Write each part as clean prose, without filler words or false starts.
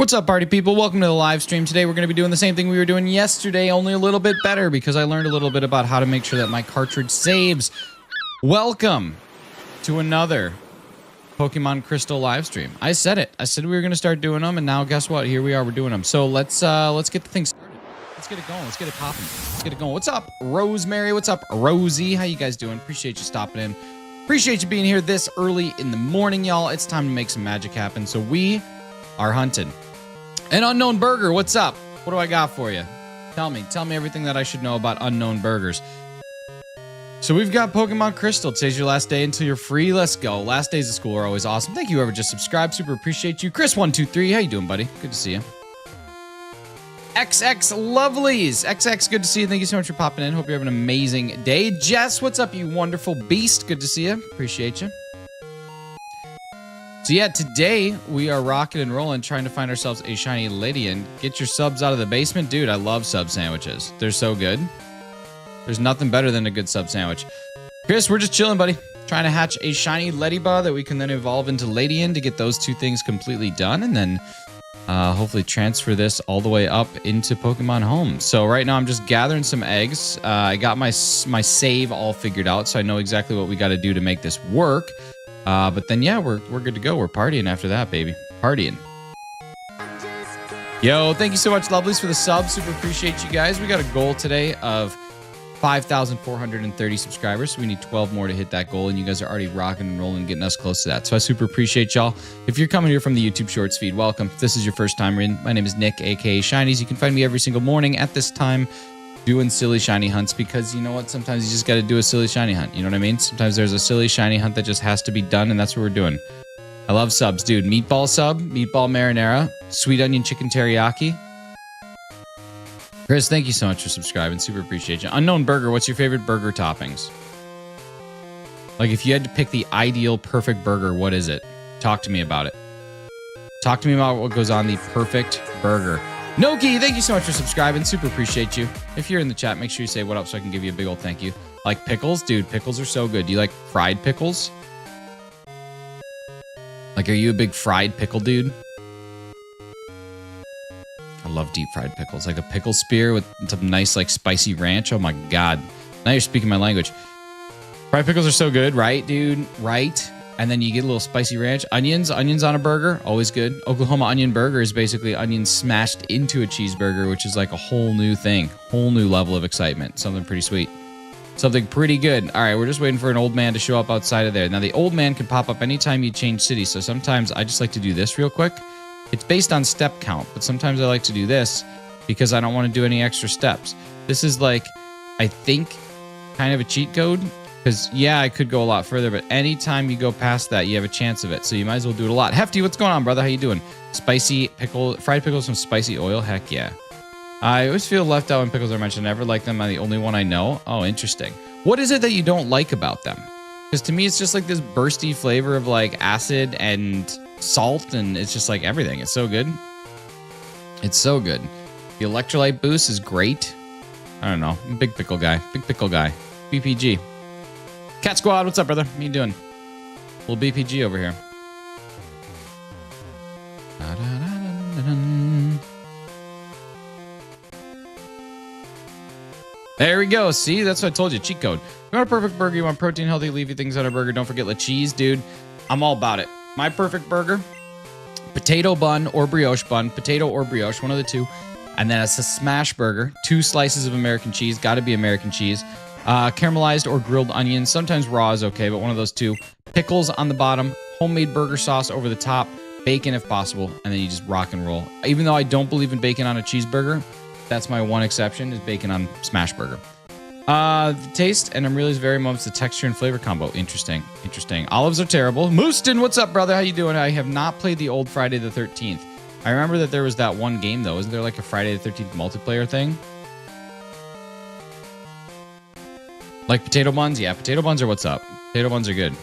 What's up, party people? Welcome to the live stream. Today we're going to be doing the same thing we were doing yesterday, only a little bit better because I learned a little bit about how to make sure that my cartridge saves. Welcome to another Pokemon Crystal live stream. I said it. I said we were going to start doing them, and now guess what? Here we are. We're doing them. So let's get the thing started. Let's get it going. Let's get it popping. Let's get it going. What's up, Rosemary? What's up, Rosie? How you guys doing? Appreciate you stopping in. Appreciate you being here this early in the morning, y'all. It's time to make some magic happen. So we are hunting. An Unknown Burger, what's up? What do I got for you? Tell me everything that I should know about Unknown Burgers. So we've got Pokemon Crystal. Today's your last day until you're free. Let's go. Last days of school are always awesome. Thank you, whoever just subscribed. Super appreciate you. Chris123, how you doing, buddy? Good to see you. XX Lovelies. XX, good to see you. Thank you so much for popping in. Hope you're having an amazing day. Jess, what's up, you wonderful beast? Good to see you. Appreciate you. So yeah, today we are rocking and rolling, trying to find ourselves a shiny LEDIAN. Get your subs out of the basement. Dude, I love sub sandwiches. They're so good. There's nothing better than a good sub sandwich. Chris, we're just chilling, buddy. Trying to hatch a shiny Leddyba that we can then evolve into LEDIAN to get those two things completely done, and then hopefully transfer this all the way up into Pokemon Home. So right now I'm just gathering some eggs. I got my save all figured out, so I know exactly what we got to do to make this work. But then, yeah, we're good to go. We're partying after that, baby. Partying. Yo, thank you so much, lovelies, for the subs. Super appreciate you guys. We got a goal today of 5,430 subscribers. So we need 12 more to hit that goal, and you guys are already rocking and rolling, getting us close to that. So I super appreciate y'all. If you're coming here from the YouTube Shorts feed, welcome. If this is your first time in, my name is Nick, aka Shinies. You can find me every single morning at this time doing silly shiny hunts, because you know what, sometimes you just got to do a silly shiny hunt, you know what I mean? Sometimes there's a silly shiny hunt that just has to be done, and that's what we're doing. I love subs, dude. Meatball sub, meatball marinara, sweet onion chicken teriyaki. Chris, thank you so much for subscribing. Super appreciate you. Unknown Burger, what's your favorite burger toppings? Like, if you had to pick the ideal perfect burger, what is it? Talk to me about it. Talk to me about what goes on the perfect burger. Noki, thank you so much for subscribing. Super appreciate you. If you're in the chat, make sure you say what up so I can give you a big old thank you. Like pickles? Dude, pickles are so good. Do you like fried pickles? Like, are you a big fried pickle dude? I love deep fried pickles. Like a pickle spear with some nice, like, spicy ranch. Oh my God. Now you're speaking my language. Fried pickles are so good, right, dude? Right? And then you get a little spicy ranch. Onions on a burger, always good. Oklahoma onion burger is basically onions smashed into a cheeseburger, which is like a whole new thing, whole new level of excitement. Something pretty sweet. Something pretty good. All right, we're just waiting for an old man to show up outside of there. Now, the old man can pop up anytime you change cities, so sometimes I just like to do this real quick. It's based on step count, but sometimes I like to do this because I don't want to do any extra steps. This is like, I think, kind of a cheat code. Because, yeah, I could go a lot further, but anytime you go past that, you have a chance of it. So you might as well do it a lot. Hefty, what's going on, brother? How you doing? Spicy pickle, fried pickles from spicy oil? Heck yeah. I always feel left out when pickles are mentioned. I never like them. I'm the only one I know. Oh, interesting. What is it that you don't like about them? Because to me, it's just like this bursty flavor of like acid and salt, and it's just like everything. It's so good. It's so good. The electrolyte boost is great. I don't know. I'm a big pickle guy. Big pickle guy. BPG. Cat Squad, what's up, brother? How you doing? Little BPG over here. There we go. See, that's what I told you. Cheat code. You want a perfect burger? You want protein, healthy, leafy things on a burger? Don't forget the cheese, dude. I'm all about it. My perfect burger: potato bun or brioche bun, potato or brioche, one of the two, and then it's a smash burger. 2 slices of American cheese. Got to be American cheese. Caramelized or grilled onions. Sometimes raw is okay, but one of those two. Pickles on the bottom. Homemade burger sauce over the top. Bacon if possible. And then you just rock and roll. Even though I don't believe in bacon on a cheeseburger, that's my one exception, is bacon on Smashburger. The taste, and I'm really very much the texture and flavor combo. Interesting. Interesting. Olives are terrible. Mooston, what's up, brother? How you doing? I have not played the old Friday the 13th. I remember that there was that one game, though. Isn't there like a Friday the 13th multiplayer thing? Like potato buns? Yeah, potato buns are what's up. Potato buns are good.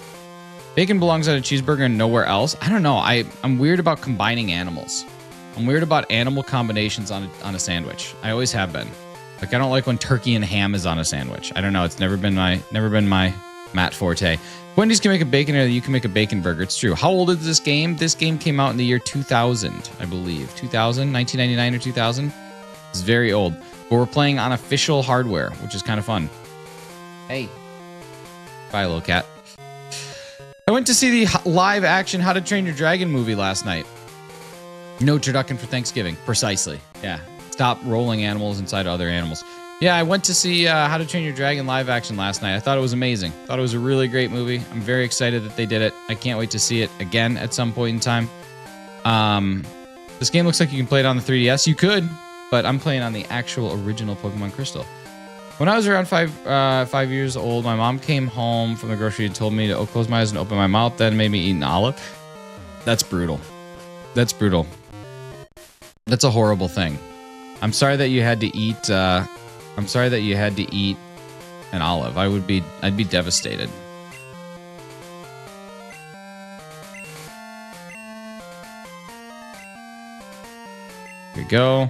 Bacon belongs on a cheeseburger and nowhere else. I don't know. I'm weird about combining animals. I'm weird about animal combinations on a sandwich. I always have been. Like, I don't like when turkey and ham is on a sandwich. I don't know. It's never been my Matt forte. Wendy's can make a bacon or you can make a bacon burger. It's true. How old is this game? This game came out in the year 2000, I believe. 2000, 1999 or 2000. It's very old. But we're playing on official hardware, which is kind of fun. Hey. Bye, little cat. I went to see the live action How to Train Your Dragon movie last night. No turducken for Thanksgiving. Precisely. Yeah. Stop rolling animals inside other animals. Yeah, I went to see How to Train Your Dragon live action last night. I thought it was amazing. Thought it was a really great movie. I'm very excited that they did it. I can't wait to see it again at some point in time. This game looks like you can play it on the 3DS. You could, but I'm playing on the actual original Pokemon Crystal. When I was around 5 years old, my mom came home from the grocery and told me to close my eyes and open my mouth, then made me eat an olive. That's brutal. That's brutal. That's a horrible thing. I'm sorry that you had to eat. I'm sorry that you had to eat an olive. I'd be devastated. Here we go.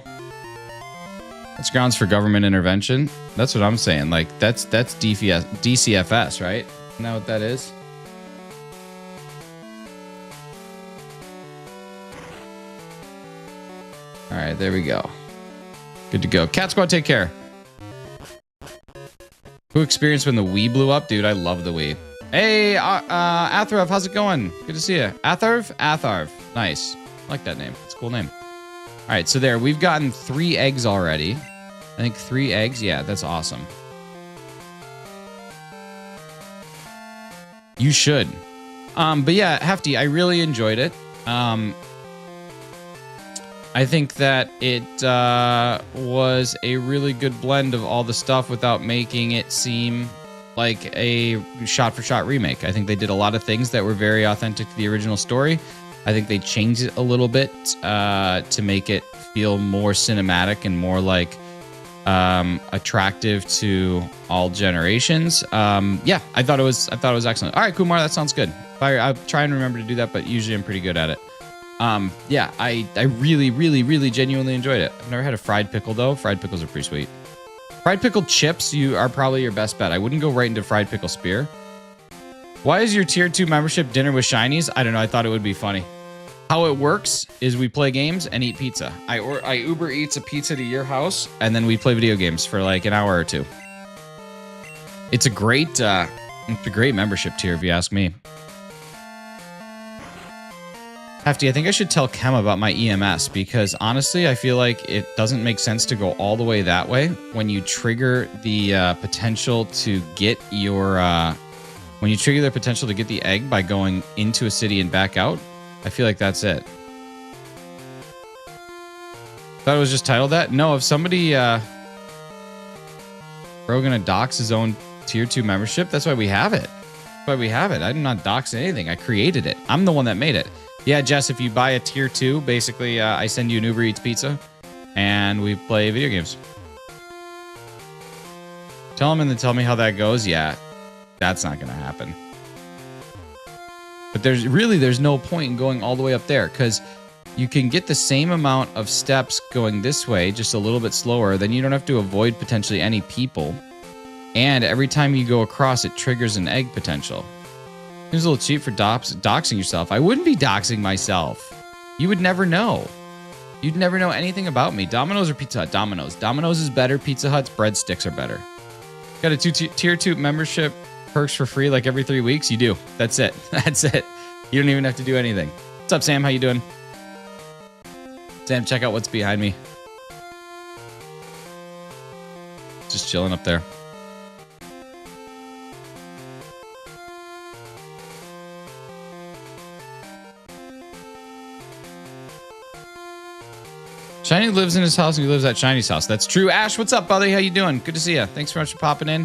That's grounds for government intervention. That's what I'm saying. Like that's DCFS, right? Isn't that what that is? All right, there we go. Good to go. Cat Squad, take care. Who experienced when the Wii blew up? Dude, I love the Wii. Hey, Atharv, how's it going? Good to see you. Atharv? Atharv. Nice. I like that name. It's a cool name. All right, so there. We've gotten 3 eggs already. I think 3 eggs. Yeah, that's awesome. You should. But yeah, Hefty, I really enjoyed it. I think that it was a really good blend of all the stuff without making it seem like a shot-for-shot remake. I think they did a lot of things that were very authentic to the original story. I think they changed it a little bit to make it feel more cinematic and more like attractive to all generations. Yeah, I thought it was excellent. All right, Kumar, that sounds good. I'll try and remember to do that, but usually I'm pretty good at it. Yeah, I really genuinely enjoyed it. I've never had a fried pickle though. Fried pickles are pretty sweet. Fried pickle chips are probably your best bet. I wouldn't go right into fried pickle spear. Why is your tier 2 membership dinner with shinies? I don't know. I thought it would be funny. How it works is we play games and eat pizza. I Uber Eats a pizza to your house and then we play video games for like an hour or two. It's a great membership tier if you ask me. Hefty, I think I should tell Kem about my EMS because honestly, I feel like it doesn't make sense to go all the way that way when you trigger the potential to get your the egg by going into a city and back out. I feel like that's it. Thought it was just titled that? No, if somebody gonna dox his own tier 2 membership, that's why we have it. That's why we have it. I did not dox anything. I created it. I'm the one that made it. Yeah, Jess, if you buy a tier 2, basically I send you an Uber Eats pizza and we play video games. Tell them and then tell me how that goes. Yeah, that's not going to happen. But there's no point in going all the way up there because you can get the same amount of steps going this way, just a little bit slower. Then you don't have to avoid potentially any people. And every time you go across, it triggers an egg potential. Here's a little cheap for doxing yourself. I wouldn't be doxing myself. You would never know. You'd never know anything about me. Domino's or Pizza Hut? Domino's. Domino's is better. Pizza Hut's breadsticks are better. Got a tier 2 membership perks for free like every 3 weeks? You do. That's it. That's it. You don't even have to do anything. What's up, Sam? How you doing? Sam, check out what's behind me. Just chilling up there. Shiny lives in his house and he lives at Shiny's house. That's true. Ash, what's up, buddy? How you doing? Good to see you. Thanks very much for popping in.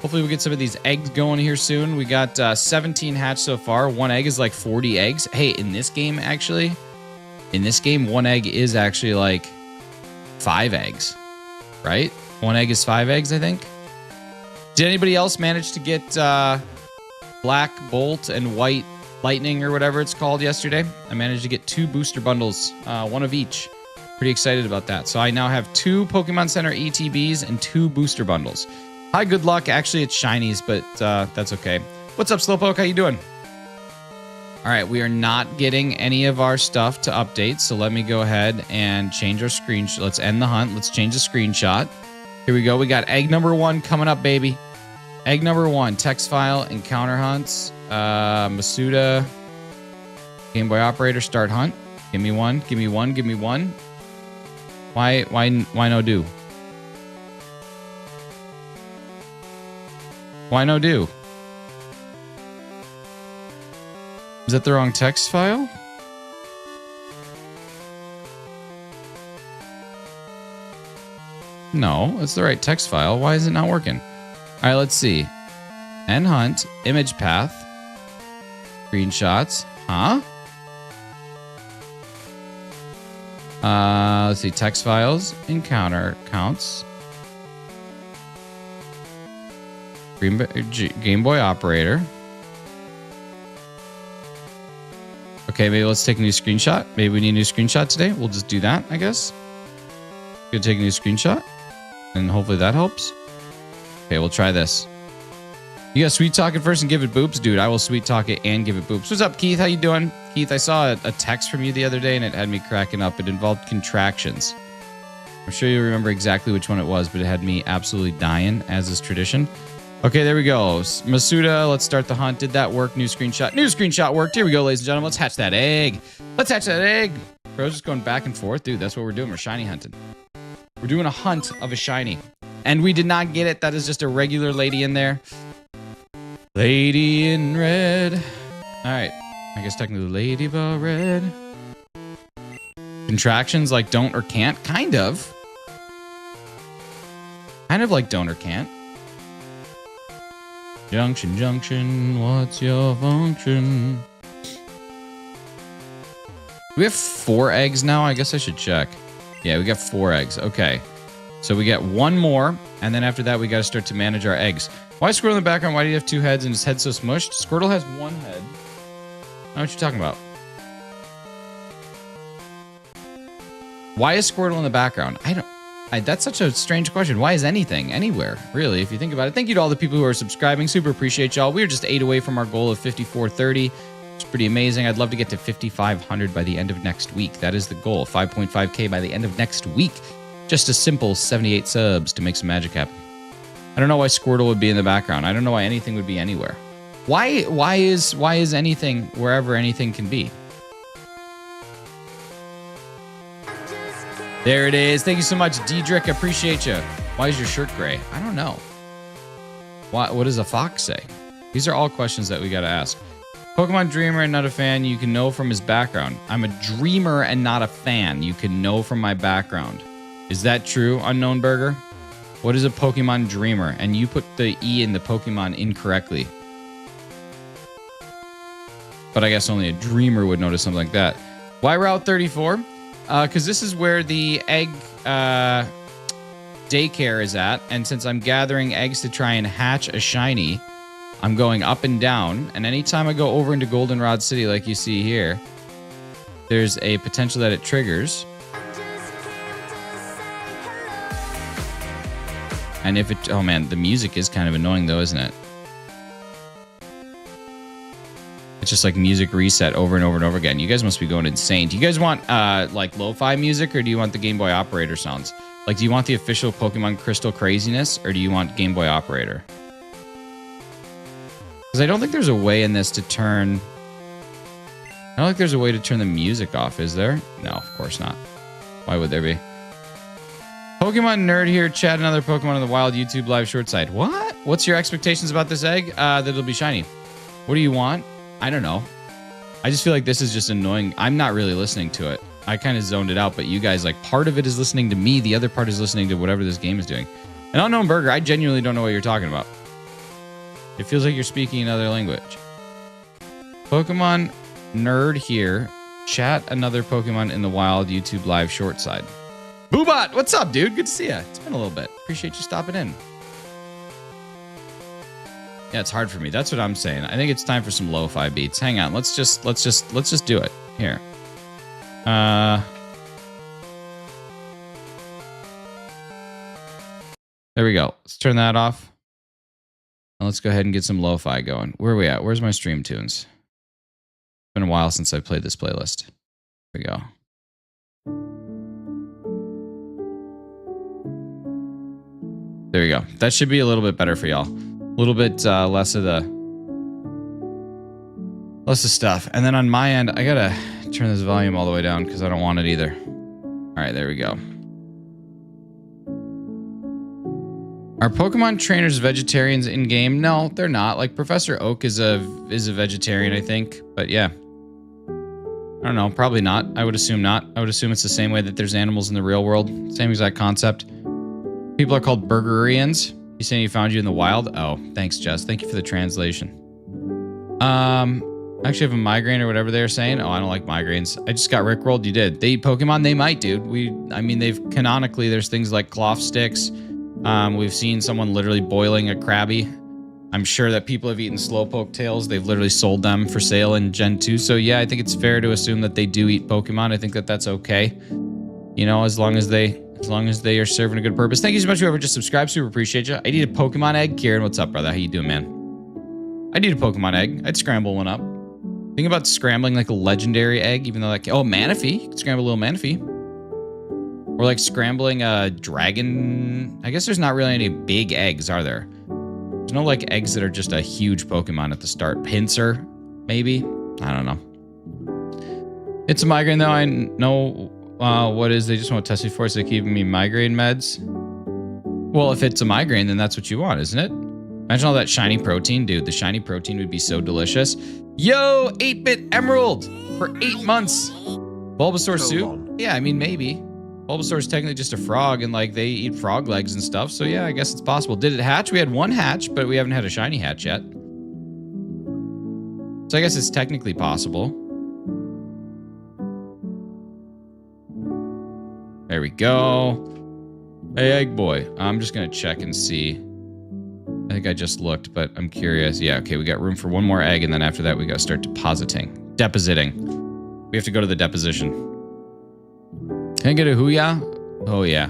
Hopefully we get some of these eggs going here soon. We got 17 hatched so far. 1 egg is like 40 eggs. Hey, in this game, 1 egg is actually like 5 eggs, right? 1 egg is 5 eggs, I think. Did anybody else manage to get Black Bolt and White Lightning or whatever it's called yesterday? I managed to get 2 booster bundles, 1 of each. Pretty excited about that. So I now have 2 Pokemon Center ETBs and 2 booster bundles. Hi, good luck. Actually, it's shinies, but that's okay. What's up, Slowpoke? How you doing? All right, we are not getting any of our stuff to update, so let me go ahead and change our screenshot. Let's end the hunt. Let's change the screenshot. Here we go. We got egg number 1 coming up, baby. Egg number 1, text file, encounter hunts, Masuda, Game Boy Operator, start hunt. Give me one. Give me one. Give me one. Why no do? Why no do? Is that the wrong text file? No, it's the right text file. Why is it not working? All right, let's see. End hunt, image path, screenshots. Huh? Let's see. Text files, encounter counts, Game Boy Operator. Okay, maybe let's take a new screenshot. Maybe we need a new screenshot today. We'll just do that, I guess. Gonna take a new screenshot, and hopefully that helps. Okay, we'll try this. You got sweet talk it first and give it boops? Dude, I will sweet talk it and give it boops. What's up, Keith? How you doing? Keith, I saw a text from you the other day and it had me cracking up. It involved contractions. I'm sure you remember exactly which one it was, but it had me absolutely dying, as is tradition. Okay, there we go. Masuda, let's start the hunt. Did that work? New screenshot. New screenshot worked. Here we go, ladies and gentlemen. Let's hatch that egg. Let's hatch that egg. Bro's just going back and forth. Dude, that's what we're doing. We're shiny hunting. We're doing a hunt of a shiny. And we did not get it. That is just a regular lady in there. Lady in red. All right. I guess technically Ladybug red. Contractions like don't or can't. Kind of. Kind of like don't or can't. Junction, junction, what's your function? We have 4 eggs now? I guess I should check. Yeah, we got 4 eggs. Okay. So we get 1 more, and then after that, we got to start to manage our eggs. Why is Squirtle in the background? Why do you have 2 heads and his head so smushed? Squirtle has 1 head. I don't know what you're talking about. Why is Squirtle in the background? That's such a strange question. Why is anything anywhere, really, if you think about it? Thank you to all the people who are subscribing. Super appreciate y'all. We are just 8 away from our goal of 5430. It's pretty amazing. I'd love to get to 5,500 by the end of next week. That is the goal. 5.5K by the end of next week. Just a simple 78 subs to make some magic happen. I don't know why Squirtle would be in the background. I don't know why anything would be anywhere. Why is anything wherever anything can be? There it is. Thank you so much, Diedrich. Appreciate you. Why is your shirt gray? I don't know. What does a fox say? These are all questions that we got to ask. Pokemon dreamer and not a fan. You can know from his background. I'm a dreamer and not a fan. You can know from my background. Is that true, Unknown Burger? What is a Pokemon dreamer? And you put the E in the Pokemon incorrectly. But I guess only a dreamer would notice something like that. Why Route 34? Because this is where the egg daycare is at. And since I'm gathering eggs to try and hatch a shiny, I'm going up and down. And anytime I go over into Goldenrod City, like you see here, there's a potential that it triggers. And if it... Oh, man, the music is kind of annoying, though, isn't it? It's just like music reset over and over and over again. You guys must be going insane. Do you guys want like lo-fi music, or do you want the Game Boy Operator sounds? Like, do you want the official Pokemon Crystal craziness, or do you want Game Boy Operator? Because I don't think there's a way in this to turn... I don't think there's a way to turn the music off, is there? No, of course not. Why would there be? Pokemon nerd here. Chat another Pokemon on the Wild YouTube live short side. What? What's your expectations about this egg? That it'll be shiny. What do you want? I don't know. I just feel like this is just annoying. I'm not really listening to it. I kind of zoned it out, but you guys, like, part of it is listening to me. The other part is listening to whatever this game is doing. An Unknown Burger, I genuinely don't know what you're talking about. It feels like you're speaking another language. Pokemon nerd here. Chat another Pokemon in the Wild YouTube live short side. Boobot, what's up, dude? Good to see you. It's been a little bit. Appreciate you stopping in. Yeah, it's hard for me. That's what I'm saying. I think it's time for some lo-fi beats. Hang on. Let's just do it. Here. There we go. Let's turn that off. And let's go ahead and get some lo-fi going. Where are we at? Where's my stream tunes? It's been a while since I played this playlist. Here we go. There we go. That should be a little bit better for y'all. A little bit less of stuff. And then on my end, I gotta turn this volume all the way down because I don't want it either. All right, there we go. Are Pokemon trainers vegetarians in game? No, they're not. Like Professor Oak is a vegetarian, I think. But yeah, I don't know. Probably not. I would assume not. I would assume it's the same way that there's animals in the real world. Same exact concept. People are called burgerians. You saying you found you in the wild? Oh, thanks, Jess. Thank you for the translation. I actually have a migraine or whatever they were saying. Oh, I don't like migraines. I just got rickrolled. You did. They eat Pokemon? They might, dude. I mean, they've canonically, there's things like cloth sticks. We've seen someone literally boiling a Krabby. I'm sure that people have eaten Slowpoke tails. They've literally sold them for sale in Gen 2. So yeah, I think it's fair to assume that they do eat Pokemon. I think that that's okay. You know, as long as they are serving a good purpose. Thank you so much, whoever just subscribed. Super appreciate you. I need a Pokemon egg. Kieran, what's up, brother? How you doing, man? I need a Pokemon egg. I'd scramble one up. Think about scrambling like a legendary egg, even though like, oh, Manaphy. You could scramble a little Manaphy. Or like scrambling a dragon. I guess there's not really any big eggs, are there? There's no like eggs that are just a huge Pokemon at the start. Pinsir, maybe? I don't know. It's a migraine though. I know what is. They just want to test me for it, so they're keeping me migraine meds. Well, if it's a migraine, then that's what you want, isn't it? Imagine all that shiny protein, dude. The shiny protein would be so delicious. Yo, 8-bit Emerald for 8 months. Bulbasaur soup? Yeah, I mean, maybe. Bulbasaur is technically just a frog, and like they eat frog legs and stuff. So yeah, I guess it's possible. Did it hatch? We had one hatch, but we haven't had a shiny hatch yet. So I guess it's technically possible. There we go. Hey, egg boy. I'm just gonna check and see. I think I just looked, but I'm curious. Yeah, okay, we got room for one more egg, and then after that, we gotta start depositing. We have to go to the deposition. Can I get a hoo-ya? Oh, yeah.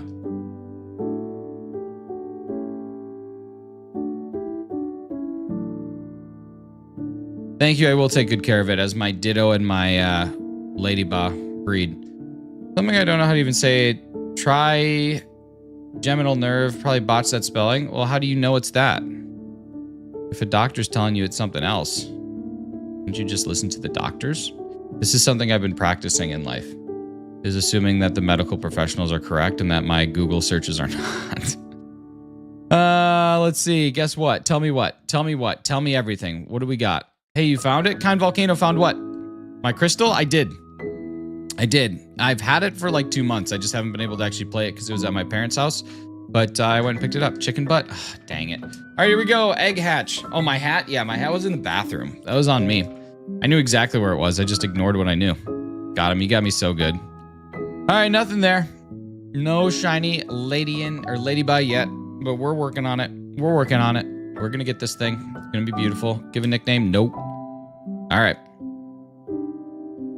Thank you. I will take good care of it as my Ditto and my Ladybah breed. Something I don't know how to even say. Trigeminal nerve. Probably botched that spelling. Well, how do you know it's that? If a doctor's telling you it's something else, wouldn't you just listen to the doctors? This is something I've been practicing in life. Is assuming that the medical professionals are correct and that my Google searches are not. Let's see. Guess what? Tell me what? Tell me what? Tell me everything. What do we got? Hey, you found it? Kind Volcano found what? My crystal? I did. I've had it for like 2 months. I just haven't been able to actually play it because it was at my parents' house. But I went and picked it up. Chicken butt. Ugh, dang it. All right, here we go. Egg hatch. Oh, my hat? Yeah, my hat was in the bathroom. That was on me. I knew exactly where it was. I just ignored what I knew. Got him. You got me so good. All right, nothing there. No shiny LEDIAN or Ladybug yet, but we're working on it. We're going to get this thing. It's going to be beautiful. Give a nickname? Nope. All right.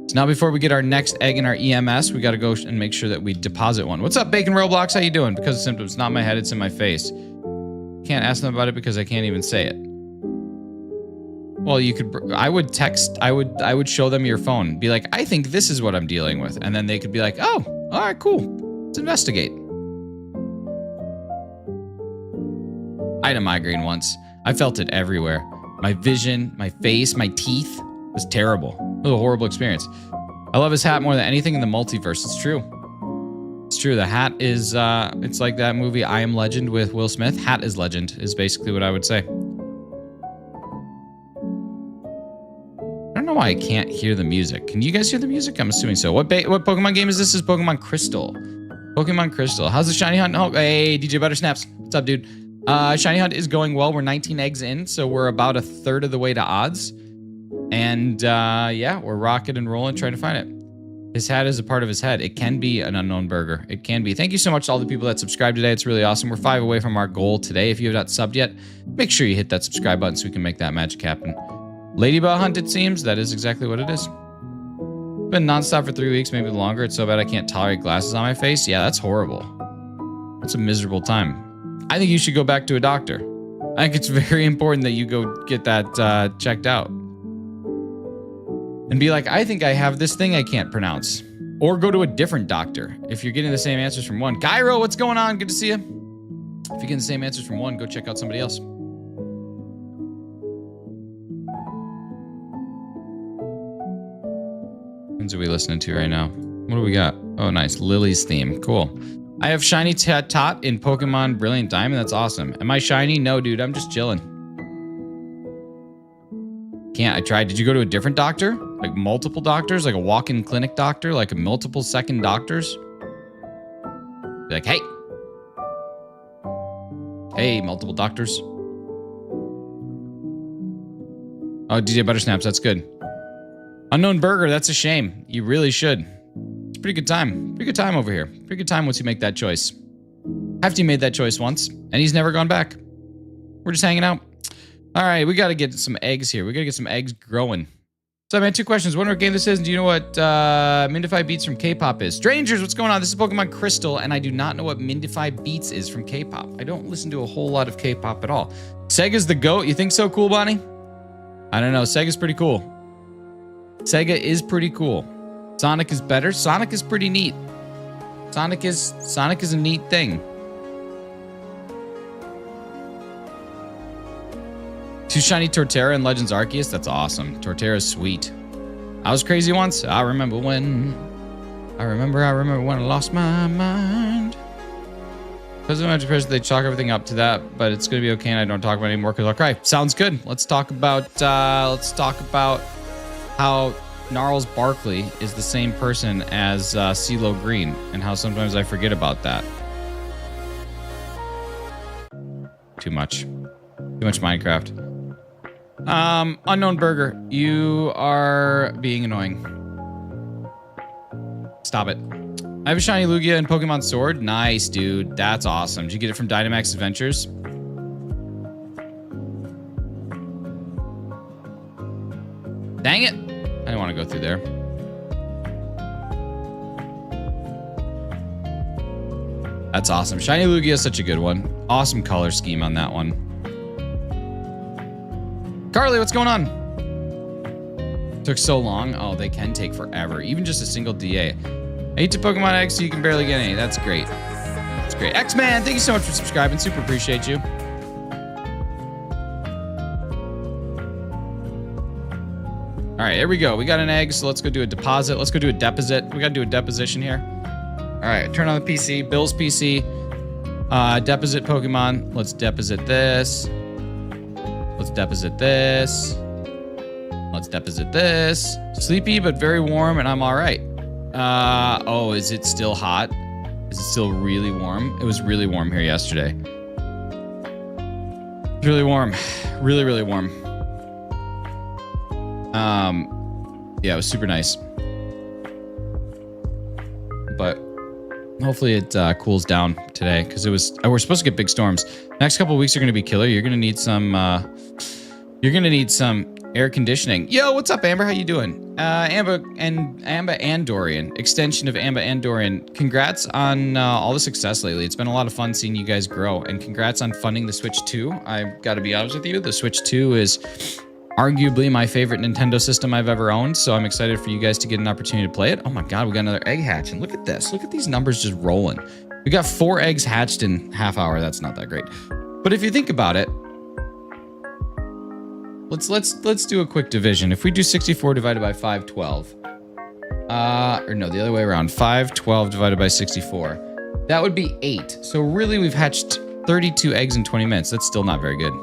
So now before we get our next egg in our EMS, we got to go and make sure that we deposit one. What's up, Bacon Roblox? How you doing? Because of symptoms, not my head, it's in my face. Can't ask them about it because I can't even say it. Well, you could, I would show them your phone. Be like, I think this is what I'm dealing with. And then they could be like, oh, all right, cool. Let's investigate. I had a migraine once. I felt it everywhere. My vision, my face, my teeth. It was terrible. It was a horrible experience. I love his hat more than anything in the multiverse. It's true. It's true. The hat is, it's like that movie I Am Legend with Will Smith. Hat is legend is basically what I would say. I don't know why I can't hear the music. Can you guys hear the music? I'm assuming so. What Pokemon game is this? This is Pokemon Crystal. Pokemon Crystal. How's the shiny hunt? Oh, hey, DJ Buttersnaps. What's up, dude? Shiny hunt is going well. We're 19 eggs in, so we're about a third of the way to odds. And yeah, we're rocking and rolling, trying to find it. His hat is a part of his head. It can be an unknown burger. It can be. Thank you so much to all the people that subscribed today. It's really awesome. We're 5 away from our goal today. If you have not subbed yet, make sure you hit that subscribe button so we can make that magic happen. Ladybug hunt, it seems. That is exactly what it is. Been nonstop for 3 weeks, maybe longer. It's so bad I can't tolerate glasses on my face. Yeah, that's horrible. That's a miserable time. I think you should go back to a doctor. I think it's very important that you go get that checked out. And be like, I think I have this thing I can't pronounce. Or go to a different doctor if you're getting the same answers from one. Gyro, what's going on? Good to see you. If you're getting the same answers from one, go check out somebody else. Who's are we listening to right now? What do we got? Oh, nice. Lily's theme. Cool. I have Shiny Tot in Pokemon Brilliant Diamond. That's awesome. Am I shiny? No, dude. I'm just chilling. Can't. I tried. Did you go to a different doctor? Like multiple doctors? Like a walk-in clinic doctor? Like a multiple second doctors? Be like, hey. Hey, multiple doctors. Oh, DJ Buttersnaps. That's good. Unknown Burger. That's a shame. You really should. It's a pretty good time. Pretty good time over here. Pretty good time once you make that choice. Hefty made that choice once, and he's never gone back. We're just hanging out. All right, we got to get some eggs here. We got to get some eggs growing. So, man, 2 questions. Wonder what game this is, and do you know what Mindify Beats from K-pop is? Strangers, what's going on? This is Pokemon Crystal, and I do not know what Mindify Beats is from K-pop. I don't listen to a whole lot of K-pop at all. Sega's the GOAT. You think so, Cool Bonnie? I don't know. Sega's pretty cool. Sega is pretty cool. Sonic is better. Sonic is pretty neat. Sonic is a neat thing. 2 shiny Torterra and Legends Arceus. That's awesome. Torterra's sweet. I was crazy once. I remember when I lost my mind. Because of my depression, they chalk everything up to that, but it's gonna be okay, and I don't talk about it anymore because I'll cry. Sounds good. Let's talk about how Gnarls Barkley is the same person as CeeLo Green, and how sometimes I forget about that. Too much Minecraft. Unknown Burger, you are being annoying. Stop it. I have a shiny Lugia and Pokemon Sword. Nice, dude. That's awesome. Did you get it from Dynamax Adventures? Dang it. I didn't want to go through there. That's awesome. Shiny Lugia is such a good one. Awesome color scheme on that one. Carly, what's going on? Took so long. Oh, they can take forever. Even just a single DA. I eat 2 Pokemon eggs so you can barely get any. That's great. That's great. X-Man, thank you so much for subscribing. Super appreciate you. All right, here we go. We got an egg, so let's go do a deposit. Let's go do a deposit. We got to do a deposition here. All right, turn on the PC. Bill's PC. Deposit Pokemon. Let's deposit this. Let's deposit this. Let's deposit this. Sleepy, but very warm, and I'm all right. Oh, is it still hot? Is it still really warm? It was really warm here yesterday. It's really warm. Really, really warm. Yeah, it was super nice. But hopefully it cools down today, because we're supposed to get big storms. Next couple of weeks are going to be killer. You're going to need some air conditioning. Yo, what's up, Amber? How you doing? Amber and Dorian, extension of Amber and Dorian. Congrats on all the success lately. It's been a lot of fun seeing you guys grow, and congrats on funding the Switch 2. I've got to be honest with you, the Switch 2 is arguably my favorite Nintendo system I've ever owned, so I'm excited for you guys to get an opportunity to play it. Oh my god, we got another egg hatch, and look at this. Look at these numbers just rolling. We got 4 eggs hatched in half hour. That's not that great. But if you think about it, let's do a quick division. If we do 64 divided by 512, or no, the other way around, 512 divided by 64, that would be 8. So really, we've hatched 32 eggs in 20 minutes. That's still not very good.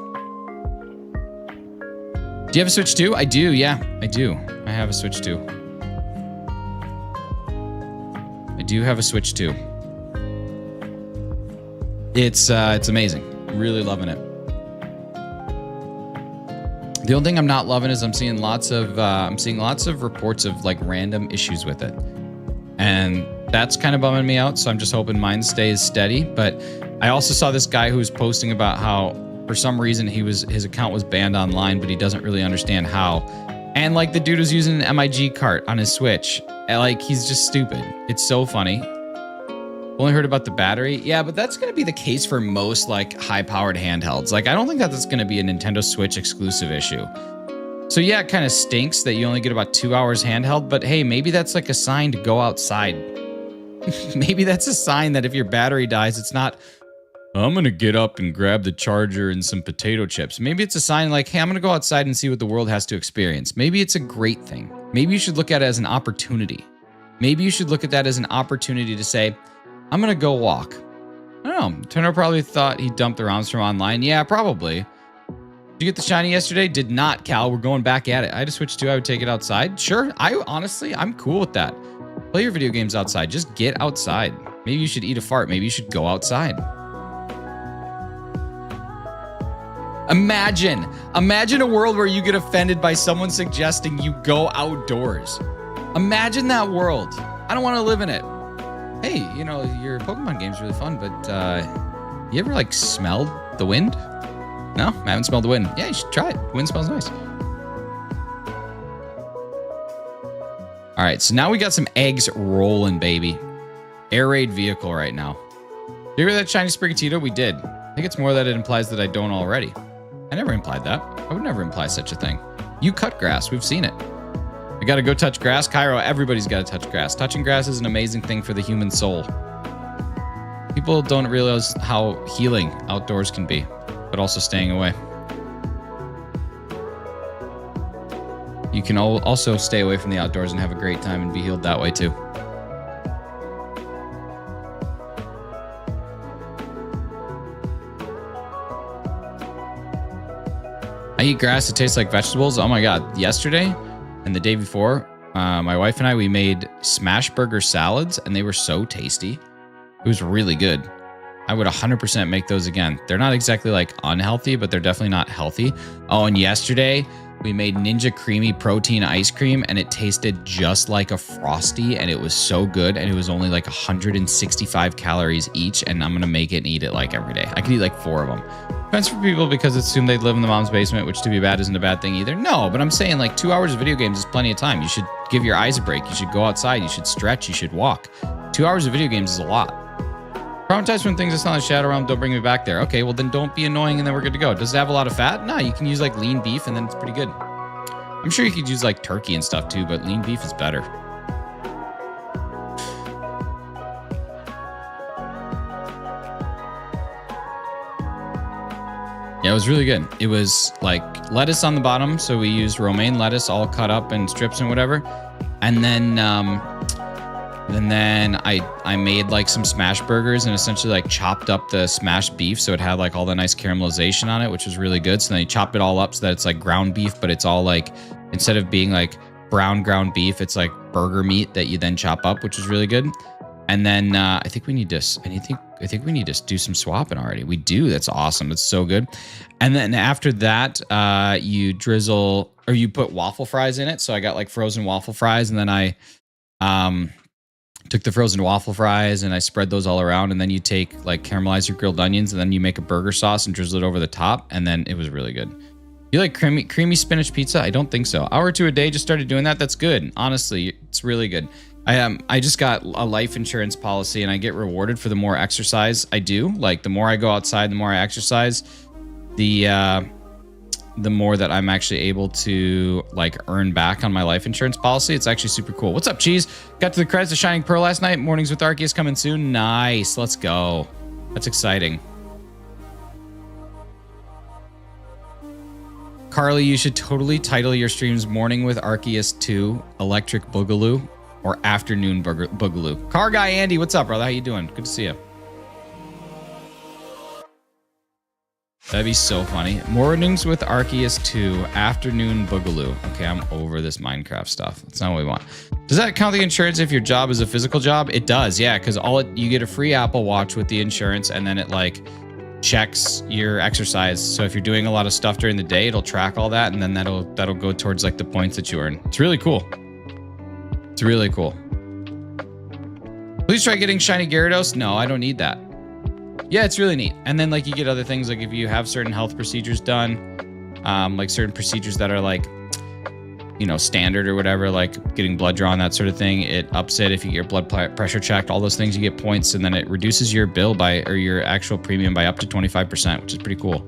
Do you have a Switch 2? I do, yeah, I do. I have a Switch 2. I do have a Switch 2. It's amazing. Really loving it. The only thing I'm not loving is I'm seeing lots of reports of like random issues with it, and that's kind of bumming me out. So I'm just hoping mine stays steady. But I also saw this guy who was posting about how for some reason his account was banned online, but he doesn't really understand how. And like the dude was using an MIG cart on his Switch. And, like, he's just stupid. It's so funny. Hold Only heard about the battery. Yeah, but that's going to be the case for most like high-powered handhelds. Like I don't think that that's going to be a Nintendo Switch exclusive issue. So yeah, it kind of stinks that you only get about 2 hours handheld, but hey, maybe that's like a sign to go outside. Maybe that's a sign that if your battery dies, it's not, I'm going to get up and grab the charger and some potato chips. Maybe it's a sign like, hey, I'm going to go outside and see what the world has to experience. Maybe it's a great thing. Maybe you should look at it as an opportunity. Maybe you should look at that as an opportunity to say, I'm going to go walk. I don't know. Turner probably thought he dumped the ROMs from online. Yeah, probably. Did you get the shiny yesterday? Did not, Cal. We're going back at it. I had to switch to, I would take it outside. Sure. I'm cool with that. Play your video games outside. Just get outside. Maybe you should eat a fart. Maybe you should go outside. Imagine a world where you get offended by someone suggesting you go outdoors. Imagine that world. I don't want to live in it. Hey, you know, your Pokemon game's really fun, but you ever like smelled the wind? No, I haven't smelled the wind. Yeah, you should try it. The wind smells nice. All right, so now we got some eggs rolling, baby. Air raid vehicle right now. Did you hear that shiny Sprigatito? We did. I think it's more that it implies that I don't already. I never implied that. I would never imply such a thing. You cut grass. We've seen it. I gotta go touch grass. Cairo, everybody's gotta touch grass. Touching grass is an amazing thing for the human soul. People don't realize how healing outdoors can be, but also staying away. You can also stay away from the outdoors and have a great time and be healed that way too. I eat grass, it tastes like vegetables. Oh my God, yesterday and the day before, my wife and I, we made Smashburger salads and they were so tasty. It was really good. I would 100% make those again. They're not exactly like unhealthy, but they're definitely not healthy. Oh, and yesterday we made Ninja Creamy Protein Ice Cream and it tasted just like a Frosty and it was so good and it was only like 165 calories each and I'm gonna make it and eat it like every day. I could eat like 4 of them. Depends for people because it's assumed they'd live in the mom's basement, which to be bad isn't a bad thing either. No, but I'm saying like 2 hours of video games is plenty of time. You should give your eyes a break. You should go outside. You should stretch. You should walk. 2 hours of video games is a lot. Traumatized when things that's not a shadow realm, don't bring me back there. Okay, well then don't be annoying and then we're good to go. Does it have a lot of fat? No, you can use like lean beef and then it's pretty good. I'm sure you could use like turkey and stuff too, but lean beef is better. Yeah, it was really good. It was like lettuce on the bottom. So we used romaine lettuce all cut up in strips and whatever. And then I made like some smash burgers and essentially like chopped up the smashed beef. So it had like all the nice caramelization on it, which was really good. So then you chop it all up so that it's like ground beef, but it's all like, instead of being like brown ground beef, it's like burger meat that you then chop up, which is really good. And then I think we need to do some swapping already. We do. That's awesome. It's so good. And then after that, you drizzle or you put waffle fries in it. So I got like frozen waffle fries, and then I took the frozen waffle fries and I spread those all around. And then you take like caramelize your grilled onions, and then you make a burger sauce and drizzle it over the top. And then it was really good. You like creamy spinach pizza? I don't think so. Hour or two a day, just started doing that. That's good. Honestly, it's really good. I just got a life insurance policy and I get rewarded for the more exercise I do. Like the more I go outside, the more I exercise, the more that I'm actually able to like earn back on my life insurance policy. It's actually super cool. What's up, Cheese? Got to the credits of Shining Pearl last night. Mornings with Arceus coming soon. Nice. Let's go. That's exciting. Carly, you should totally title your streams Morning with Arceus 2 Electric Boogaloo or Afternoon Boogaloo. Car Guy Andy, what's up, brother? How you doing? Good to see you. That'd be so funny. Mornings with Arceus 2 Afternoon Boogaloo. Okay, I'm over this Minecraft stuff. That's not what we want. Does that count the insurance if your job is a physical job? It does, yeah, because you get a free Apple Watch with the insurance, and then it like checks your exercise. So if you're doing a lot of stuff during the day, it'll track all that, and then that'll go towards like the points that you earn. It's really cool. It's really cool. Please try getting shiny Gyarados. No, I don't need that. Yeah, it's really neat. And then like you get other things, like if you have certain health procedures done, like certain procedures that are like you know, standard or whatever, like getting blood drawn, that sort of thing. It ups it if you get your blood pressure checked, all those things, you get points, and then it reduces your bill by, or your actual premium by up to 25%, which is pretty cool.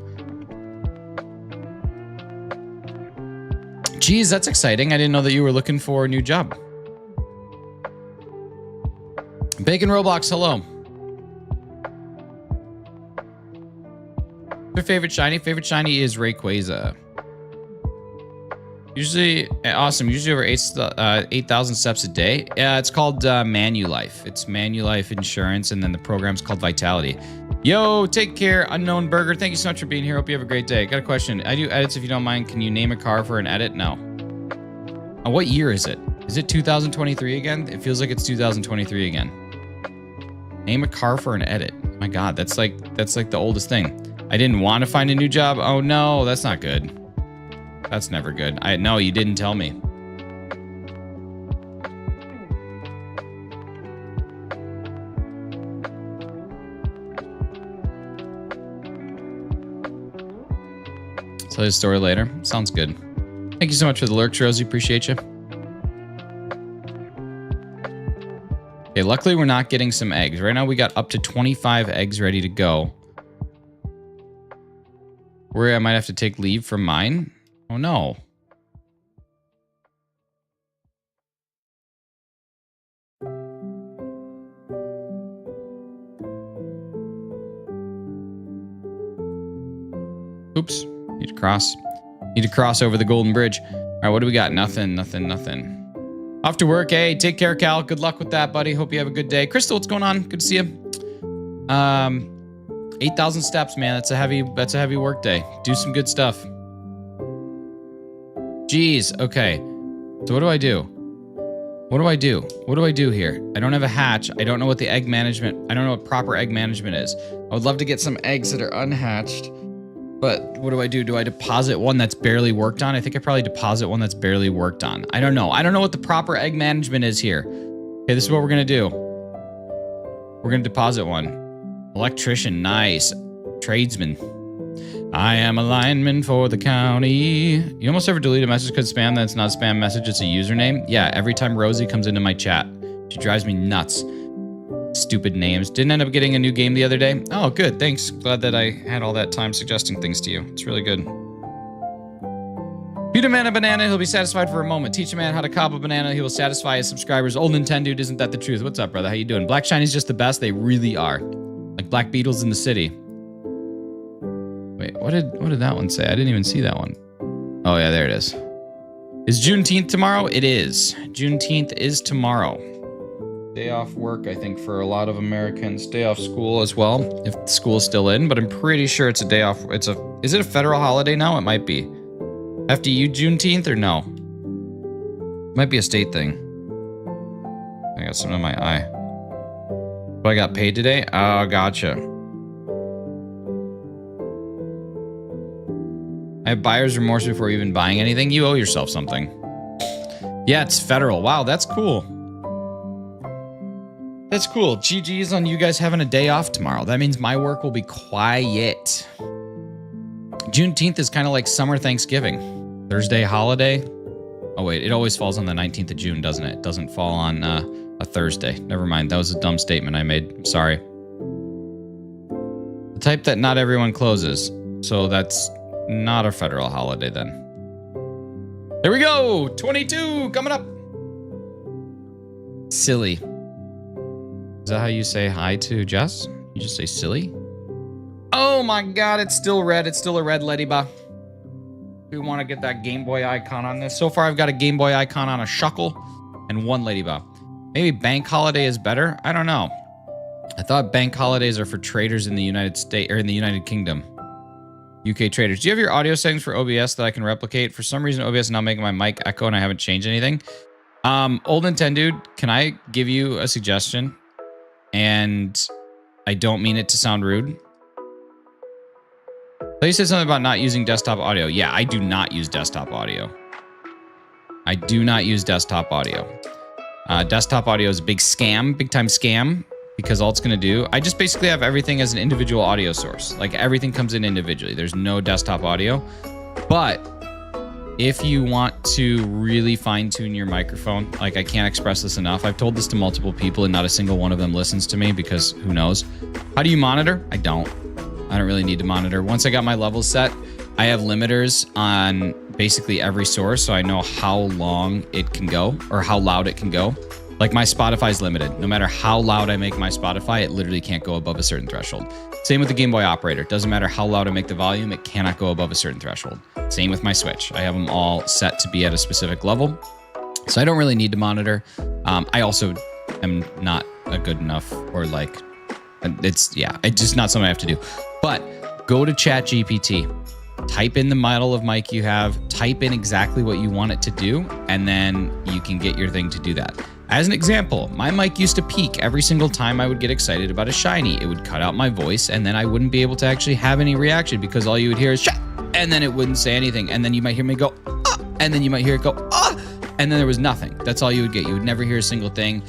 Geez, that's exciting. I didn't know that you were looking for a new job. Bacon Roblox, hello. Your favorite shiny? Favorite shiny is Rayquaza. Usually, awesome. Usually over 8,000 steps a day. Yeah, it's called Manulife. It's Manulife Insurance, and then the program's called Vitality. Yo, take care, Unknown Burger. Thank you so much for being here. Hope you have a great day. Got a question. I do edits if you don't mind. Can you name a car for an edit? No. What year is it? Is it 2023 again? It feels like it's 2023 again. Name a car for an edit. My God, that's like the oldest thing. I didn't want to find a new job. Oh no, that's not good. That's never good. No, you didn't tell me. Tell you a story later. Sounds good. Thank you so much for the lurks, Rosie. Appreciate you. Okay, luckily we're not getting some eggs. Right now we got up to 25 eggs ready to go. Worry I might have to take leave from mine. Oh no. Oops. Need to cross. Need to cross over the Golden Bridge. All right, what do we got? Nothing. Off to work. Hey, take care, Cal. Good luck with that, buddy. Hope you have a good day. Crystal, what's going on? Good to see you. 8,000 steps, man. That's a heavy work day. Do some good stuff. Jeez. Okay. So what do I do? What do I do? What do I do here? I don't have a hatch. I don't know what the egg management. I don't know what proper egg management is. I would love to get some eggs that are unhatched. But what do I do? Do I deposit one that's barely worked on? I think I probably deposit one that's barely worked on. I don't know. I don't know what the proper egg management is here. Okay, this is what we're going to do. We're going to deposit one. Electrician, nice. Tradesman. I am a lineman for the county. You almost ever delete a message because spam? That's not a spam message. It's a username. Yeah, every time Rosie comes into my chat. She drives me nuts. Stupid names. Didn't end up getting a new game the other day. Oh, good. Thanks. Glad that I had all that time suggesting things to you. It's really good. Feed a man a banana, he'll be satisfied for a moment. Teach a man how to cop a banana, he will satisfy his subscribers. Old Nintendo, dude, isn't that the truth? What's up, brother? How you doing? Black Shiny's just the best. They really are. Like Black Beetles in the city. Wait, what did that one say? I didn't even see that one. Oh, yeah, there it is. Is Juneteenth tomorrow? It is. Juneteenth is tomorrow. Day off work, I think, for a lot of Americans. Day off school as well, if the school's still in, but I'm pretty sure it's a day off. Is it a federal holiday now? It might be. After you Juneteenth or no? Might be a state thing. I got something in my eye. But I got paid today? Oh, gotcha. I have buyer's remorse before even buying anything. You owe yourself something. Yeah, it's federal. Wow, that's cool. That's cool. GG's on you guys having a day off tomorrow. That means my work will be quiet. Juneteenth is kind of like summer Thanksgiving. Thursday holiday. Oh, wait. It always falls on the 19th of June, doesn't it? It doesn't fall on a Thursday. Never mind. That was a dumb statement I made. I'm sorry. The type that not everyone closes. So that's not a federal holiday then. There we go. 22 coming up. Silly. Is that how you say hi to Jess? You just say silly? Oh my God, it's still red. It's still a red Ladybug. We want to get that Game Boy icon on this. So far, I've got a Game Boy icon on a Shuckle and one Ladybug. Maybe Bank Holiday is better? I don't know. I thought bank holidays are for traders in the United States or in the United Kingdom. UK traders. Do you have your audio settings for OBS that I can replicate? For some reason, OBS is not making my mic echo and I haven't changed anything. Old Nintendo dude, can I give you a suggestion? And I don't mean it to sound rude. So you said something about not using desktop audio. Yeah, I do not use desktop audio. I do not use desktop audio. Desktop audio is a big scam, big time scam, because all it's going to do, I just basically have everything as an individual audio source. Like everything comes in individually. There's no desktop audio. But if you want to really fine tune your microphone, like I can't express this enough. I've told this to multiple people and not a single one of them listens to me because who knows? How do you monitor? I don't really need to monitor. Once I got my levels set, I have limiters on basically every source. So I know how long it can go or how loud it can go. Like my Spotify's limited. No matter how loud I make my Spotify, it literally can't go above a certain threshold. Same with the Game Boy Operator. Doesn't matter how loud I make the volume, it cannot go above a certain threshold. Same with my Switch. I have them all set to be at a specific level. So I don't really need to monitor. I also am not a good enough or like, it's just not something I have to do. But go to ChatGPT, type in the model of mic you have, type in exactly what you want it to do, and then you can get your thing to do that. As an example, my mic used to peak every single time I would get excited about a shiny. It would cut out my voice, and then I wouldn't be able to actually have any reaction because all you would hear is shut, and then it wouldn't say anything. And then you might hear me go, ah, and then you might hear it go, ah, and then there was nothing. That's all you would get. You would never hear a single thing,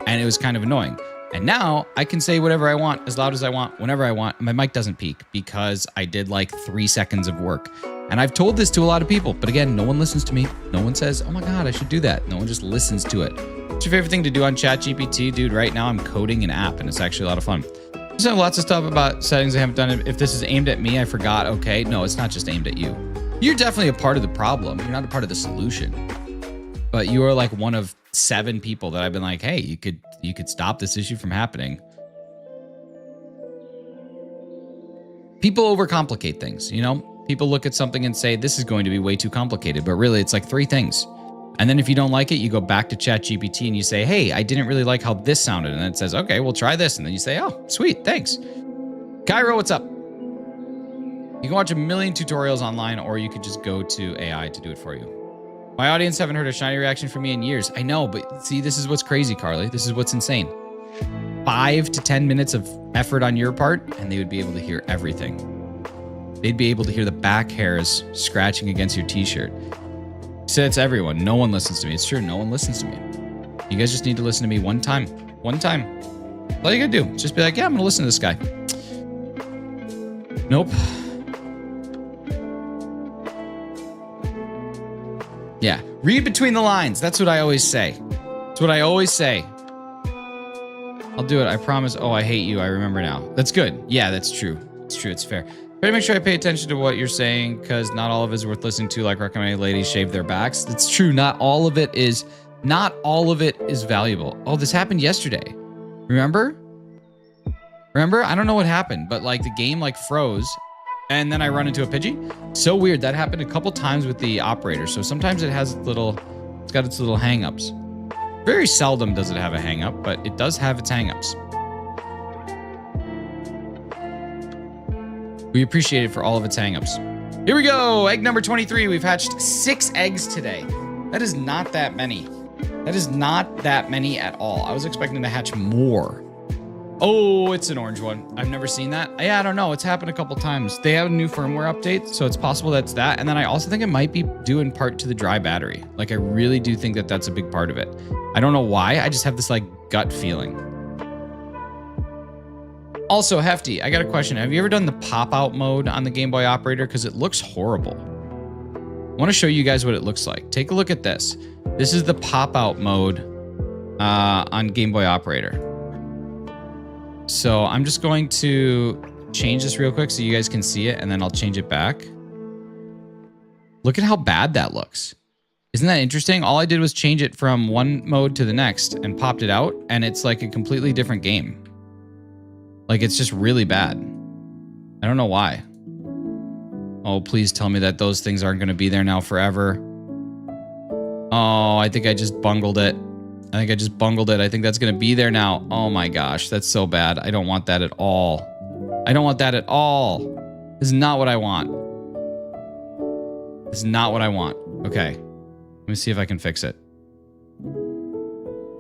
and it was kind of annoying. And now I can say whatever I want, as loud as I want, whenever I want. My mic doesn't peak because I did like 3 seconds of work. And I've told this to a lot of people, but again, no one listens to me. No one says, oh my God, I should do that. No one just listens to it. What's your favorite thing to do on ChatGPT? Dude, right now I'm coding an app and it's actually a lot of fun. There's lots of stuff about settings I haven't done. If this is aimed at me, I forgot. Okay, no, it's not just aimed at you. You're definitely a part of the problem. You're not a part of the solution. But you are like one of 7 people that I've been like, hey, you could stop this issue from happening. People overcomplicate things, you know? People look at something and say, this is going to be way too complicated, but really it's like 3 things. And then if you don't like it, you go back to ChatGPT and you say, hey, I didn't really like how this sounded. And then it says, okay, we'll try this. And then you say, oh, sweet, thanks. Cairo, what's up? You can watch a million tutorials online, or you could just go to AI to do it for you. My audience haven't heard a shiny reaction from me in years. I know, but see, this is what's crazy, Carly. This is what's insane. 5 to 10 minutes of effort on your part, and they would be able to hear everything. They'd be able to hear the back hairs scratching against your t-shirt. So it's everyone. No one listens to me. It's true. No one listens to me. You guys just need to listen to me one time. One time. All you gotta do. Just be like, yeah, I'm gonna listen to this guy. Nope. Yeah. Read between the lines. That's what I always say. That's what I always say. I'll do it. I promise. Oh, I hate you. I remember now. That's good. Yeah, that's true. It's true. It's fair. Try to make sure I pay attention to what you're saying, because not all of it is worth listening to, like recommending ladies shave their backs. It's true. Not all of it is valuable. Oh, this happened yesterday. Remember? I don't know what happened, but like the game like froze and then I run into a Pidgey. So weird. That happened a couple times with the operator. So sometimes it's got its little hang-ups. Very seldom does it have a hang-up, but it does have its hang-ups. We appreciate it for all of its hang-ups. Here we go. Egg number 23. We've hatched 6 eggs today. That is not that many. That is not that many at all. I was expecting to hatch more. Oh, it's an orange one. I've never seen that. Yeah, I don't know. It's happened a couple times. They have a new firmware update, so it's possible that's that. And then I also think it might be due in part to the dry battery. Like, I really do think that that's a big part of it. I don't know why. I just have this, like, gut feeling. Also, Hefty, I got a question. Have you ever done the pop-out mode on the Game Boy Operator? Because it looks horrible. I want to show you guys what it looks like. Take a look at this. This is the pop-out mode on Game Boy Operator. So I'm just going to change this real quick so you guys can see it, and then I'll change it back. Look at how bad that looks. Isn't that interesting? All I did was change it from one mode to the next and popped it out, and it's like a completely different game. Like, it's just really bad. I don't know why. Oh, please tell me that those things aren't going to be there now forever. Oh, I think I just bungled it. I think that's going to be there now. Oh my gosh, that's so bad. I don't want that at all. I don't want that at all. This is not what I want. This is not what I want. Okay. Let me see if I can fix it. Oh,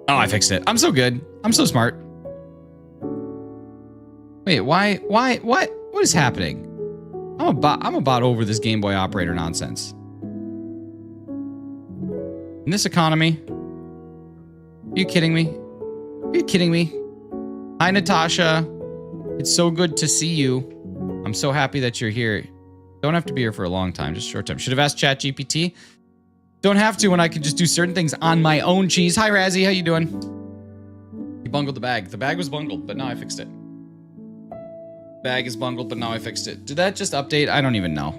I fixed it. I'm so good. I'm so smart. Wait, why, what is happening? I'm about over this Game Boy Operator nonsense. In this economy? Are you kidding me? Hi, Natasha. It's so good to see you. I'm so happy that you're here. Don't have to be here for a long time, just a short time. Should have asked ChatGPT. Don't have to when I can just do certain things on my own, cheese. Hi, Razzie. How you doing? You bungled the bag. The bag was bungled, but now I fixed it. Bag is bungled, but now I fixed it. Did that just update? I don't even know.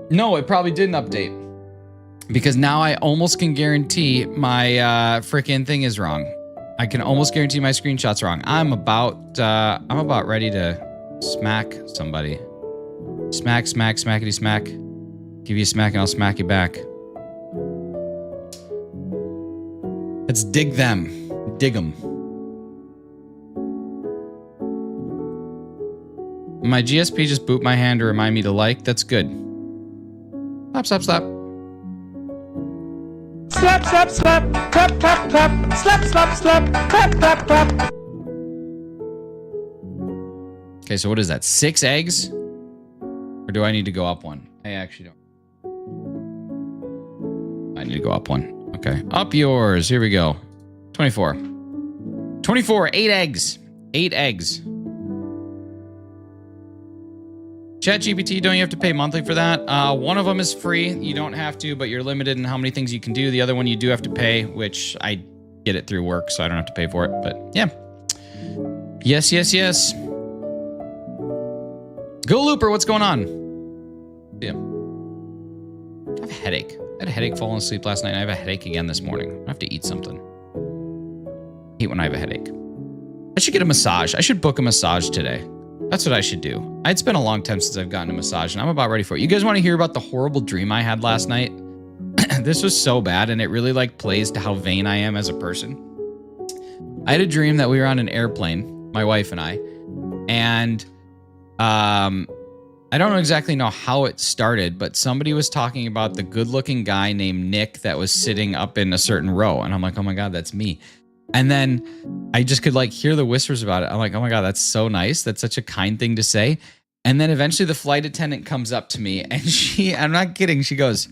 No, it probably didn't update. Because now I almost can guarantee my freaking thing is wrong. I can almost guarantee my screenshot's wrong. I'm about ready to smack somebody. Smack, smack, smackety smack. Give you a smack and I'll smack you back. Let's dig them. Dig them. My GSP just booped my hand to remind me to like. That's good. Slap, slap, slap. Slap, slap, slap. Clap, clap, clap. Slap, slap, slap. Clap, clap, clap. Okay, so what is that? 6 eggs? Or do I need to go up one? I actually don't. I need to go up one. Okay. Up yours. Here we go. 24. 24. 8 eggs. 8 eggs. ChatGPT, don't you have to pay monthly for that? One of them is free. You don't have to, but you're limited in how many things you can do. The other one you do have to pay, which I get it through work, so I don't have to pay for it. But yeah. Yes, yes, yes. Go Looper, what's going on? Yeah. I have a headache. I had a headache falling asleep last night. I have a headache again this morning. I have to eat something. I hate when I have a headache. I should get a massage. I should book a massage today. That's what I should do. It's been a long time since I've gotten a massage, and I'm about ready for it. You guys want to hear about the horrible dream I had last night? This was so bad, and it really like plays to how vain I am as a person. I had a dream that we were on an airplane, my wife and I, and I don't exactly know how it started, but somebody was talking about the good-looking guy named Nick that was sitting up in a certain row, and I'm like, oh my God, that's me. And then I just could like hear the whispers about it. I'm like, oh my God, that's so nice. That's such a kind thing to say. And then eventually the flight attendant comes up to me and I'm not kidding. She goes,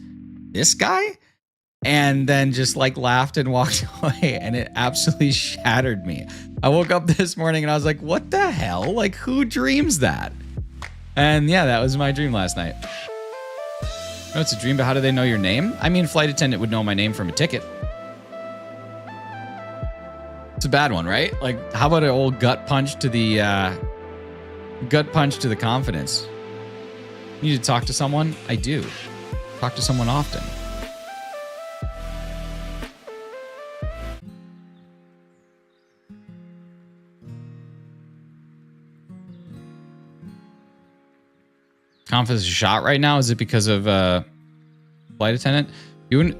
this guy? And then just like laughed and walked away. And it absolutely shattered me. I woke up this morning and I was like, what the hell? Like who dreams that? And yeah, that was my dream last night. Oh, it's a dream, but how do they know your name? I mean, flight attendant would know my name from a ticket. It's a bad one, right? Like, how about an old gut punch to the confidence? You need to talk to someone? I do. Talk to someone often. Confidence is shot right now? Is it because of flight attendant? You wouldn't,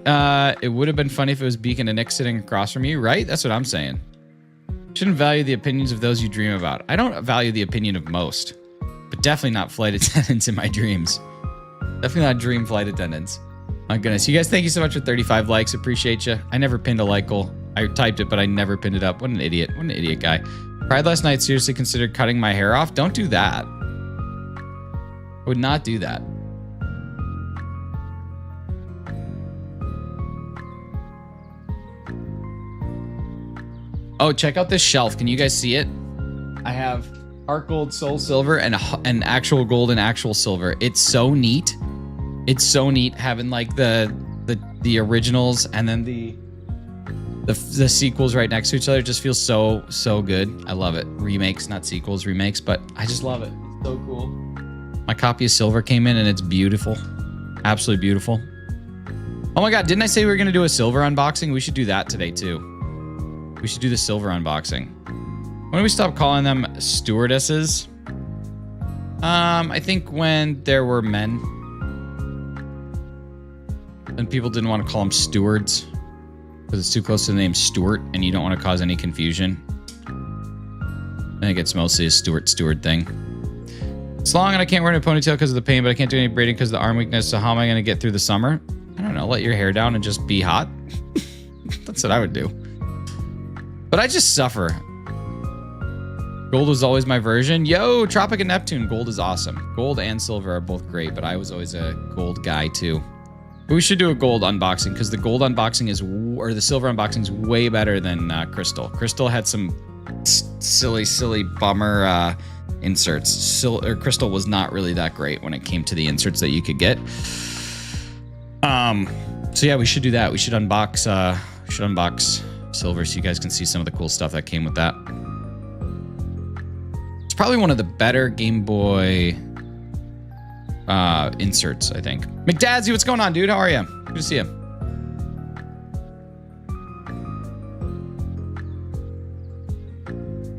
it would have been funny if it was Beacon and Nick sitting across from you, right? That's what I'm saying. Shouldn't value the opinions of those you dream about. I don't value the opinion of most, but definitely not flight attendants in my dreams. Definitely not dream flight attendants. My goodness. You guys, thank you so much for 35 likes. Appreciate you. I never pinned a like goal. I typed it, but I never pinned it up. What an idiot. What an idiot guy. Cried last night. Seriously considered cutting my hair off. Don't do that. I would not do that. Oh, check out this shelf. Can you guys see it? I have Heart Gold, Soul Silver, and actual gold and actual silver. It's so neat. It's so neat having like the originals and then the sequels right next to each other. It just feels so good. I love it. Remakes, not sequels, remakes, but I just love it. It's so cool. My copy of silver came in and it's beautiful. Absolutely beautiful. Oh my God, didn't I say we were going to do a silver unboxing? We should do that today too. We should do the silver unboxing. When do we stop calling them stewardesses? I think when there were men. And people didn't want to call them stewards. Because it's too close to the name Stewart and you don't want to cause any confusion. I think it's mostly a steward thing. It's long and I can't wear a ponytail because of the pain, but I can't do any braiding because of the arm weakness. So how am I going to get through the summer? I don't know. Let your hair down and just be hot. That's what I would do. But I just suffer. Gold was always my version. Yo, Tropic and Neptune. Gold is awesome. Gold and silver are both great, but I was always a gold guy too. But we should do a gold unboxing because the gold unboxing is, or the silver unboxing is way better than crystal. Crystal had some silly bummer inserts. Crystal was not really that great when it came to the inserts that you could get. So yeah, we should do that. We should unbox silver so you guys can see some of the cool stuff that came with that. It's probably one of the better Game Boy inserts, I think. McDadzy, what's going on, dude? How are you? Good to see you.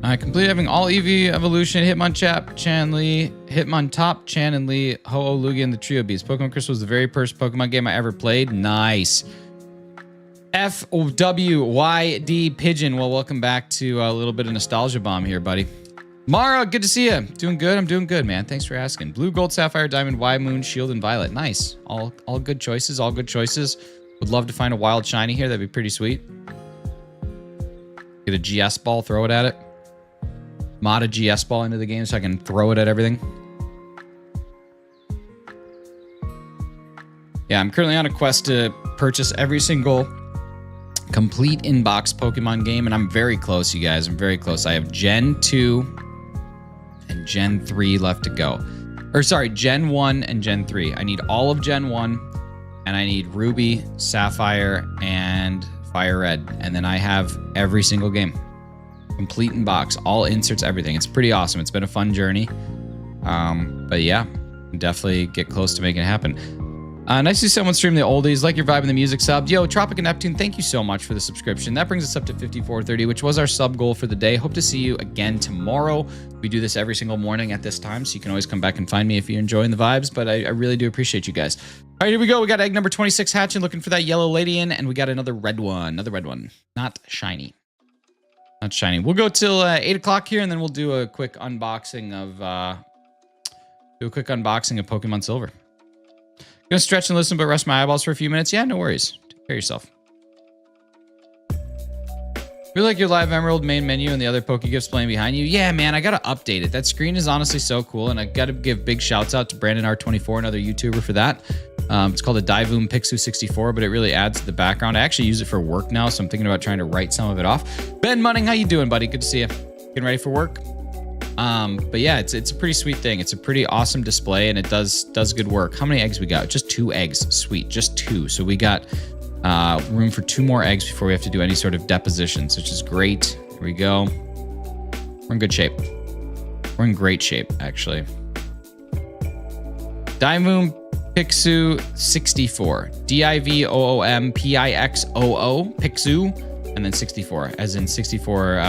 I completed having all EV evolution, Hitmonchan, Chanly, Hitmontop, Chan, and Lee, Ho-Oh, Lugia, and the Trio Beasts. Pokemon Crystal was the very first Pokemon game I ever played. Nice. FWYD Pigeon. Well, welcome back to a little bit of nostalgia bomb here, buddy. Mara, good to see you. Doing good. I'm doing good, man. Thanks for asking. Blue, Gold, Sapphire, Diamond, Y, Moon, Shield, and Violet. Nice. All good choices. All good choices. Would love to find a wild shiny here. That'd be pretty sweet. Get a GS ball, throw it at it. Mod a GS ball into the game so I can throw it at everything. Yeah, I'm currently on a quest to purchase every single complete in-box Pokemon game, and I'm very close, you guys. I'm very close. I have Gen 2 and Gen 3 left to go. Or sorry, Gen 1 and Gen 3. I need all of Gen 1, and I need Ruby, Sapphire, and Fire Red. And then I have every single game. Complete in box, all inserts, everything. It's pretty awesome. It's been a fun journey. But yeah, definitely get close to making it happen. Nice to see someone stream the oldies. Like your vibe and the music sub. Yo, Tropic and Neptune, thank you so much for the subscription. That brings us up to 5430, which was our sub goal for the day. Hope to see you again tomorrow. We do this every single morning at this time, so you can always come back and find me if you're enjoying the vibes, but I really do appreciate you guys. All right, here we go. We got egg number 26 hatching, looking for that yellow LEDIAN, and we got another red one. Another red one. Not shiny. Not shiny. We'll go till 8 o'clock here, and then we'll do a quick unboxing of Pokemon Silver. Gonna stretch and listen, but rest my eyeballs for a few minutes. Yeah, no worries. Take care of yourself. Feel like your live Emerald main menu and the other Pokegifts playing behind you. Yeah, man, I gotta update it. That screen is honestly so cool, and I gotta give big shouts out to Brandon R24, another YouTuber, for that. It's called a Divoom Pixu 64, but it really adds to the background. I actually use it for work now, so I'm thinking about trying to write some of it off. Ben Munning, how you doing, buddy? Good to see you. Getting ready for work? But yeah, it's a pretty sweet thing. It's a pretty awesome display, and it does good work. How many eggs we got? Just 2 eggs. Sweet, just 2. So we got room for 2 more eggs before we have to do any sort of depositions, which is great. Here we go. We're in good shape. We're in great shape, actually. Divoom Pixu 64. DIVOOM PIXOO Pixu, and then 64, as in 64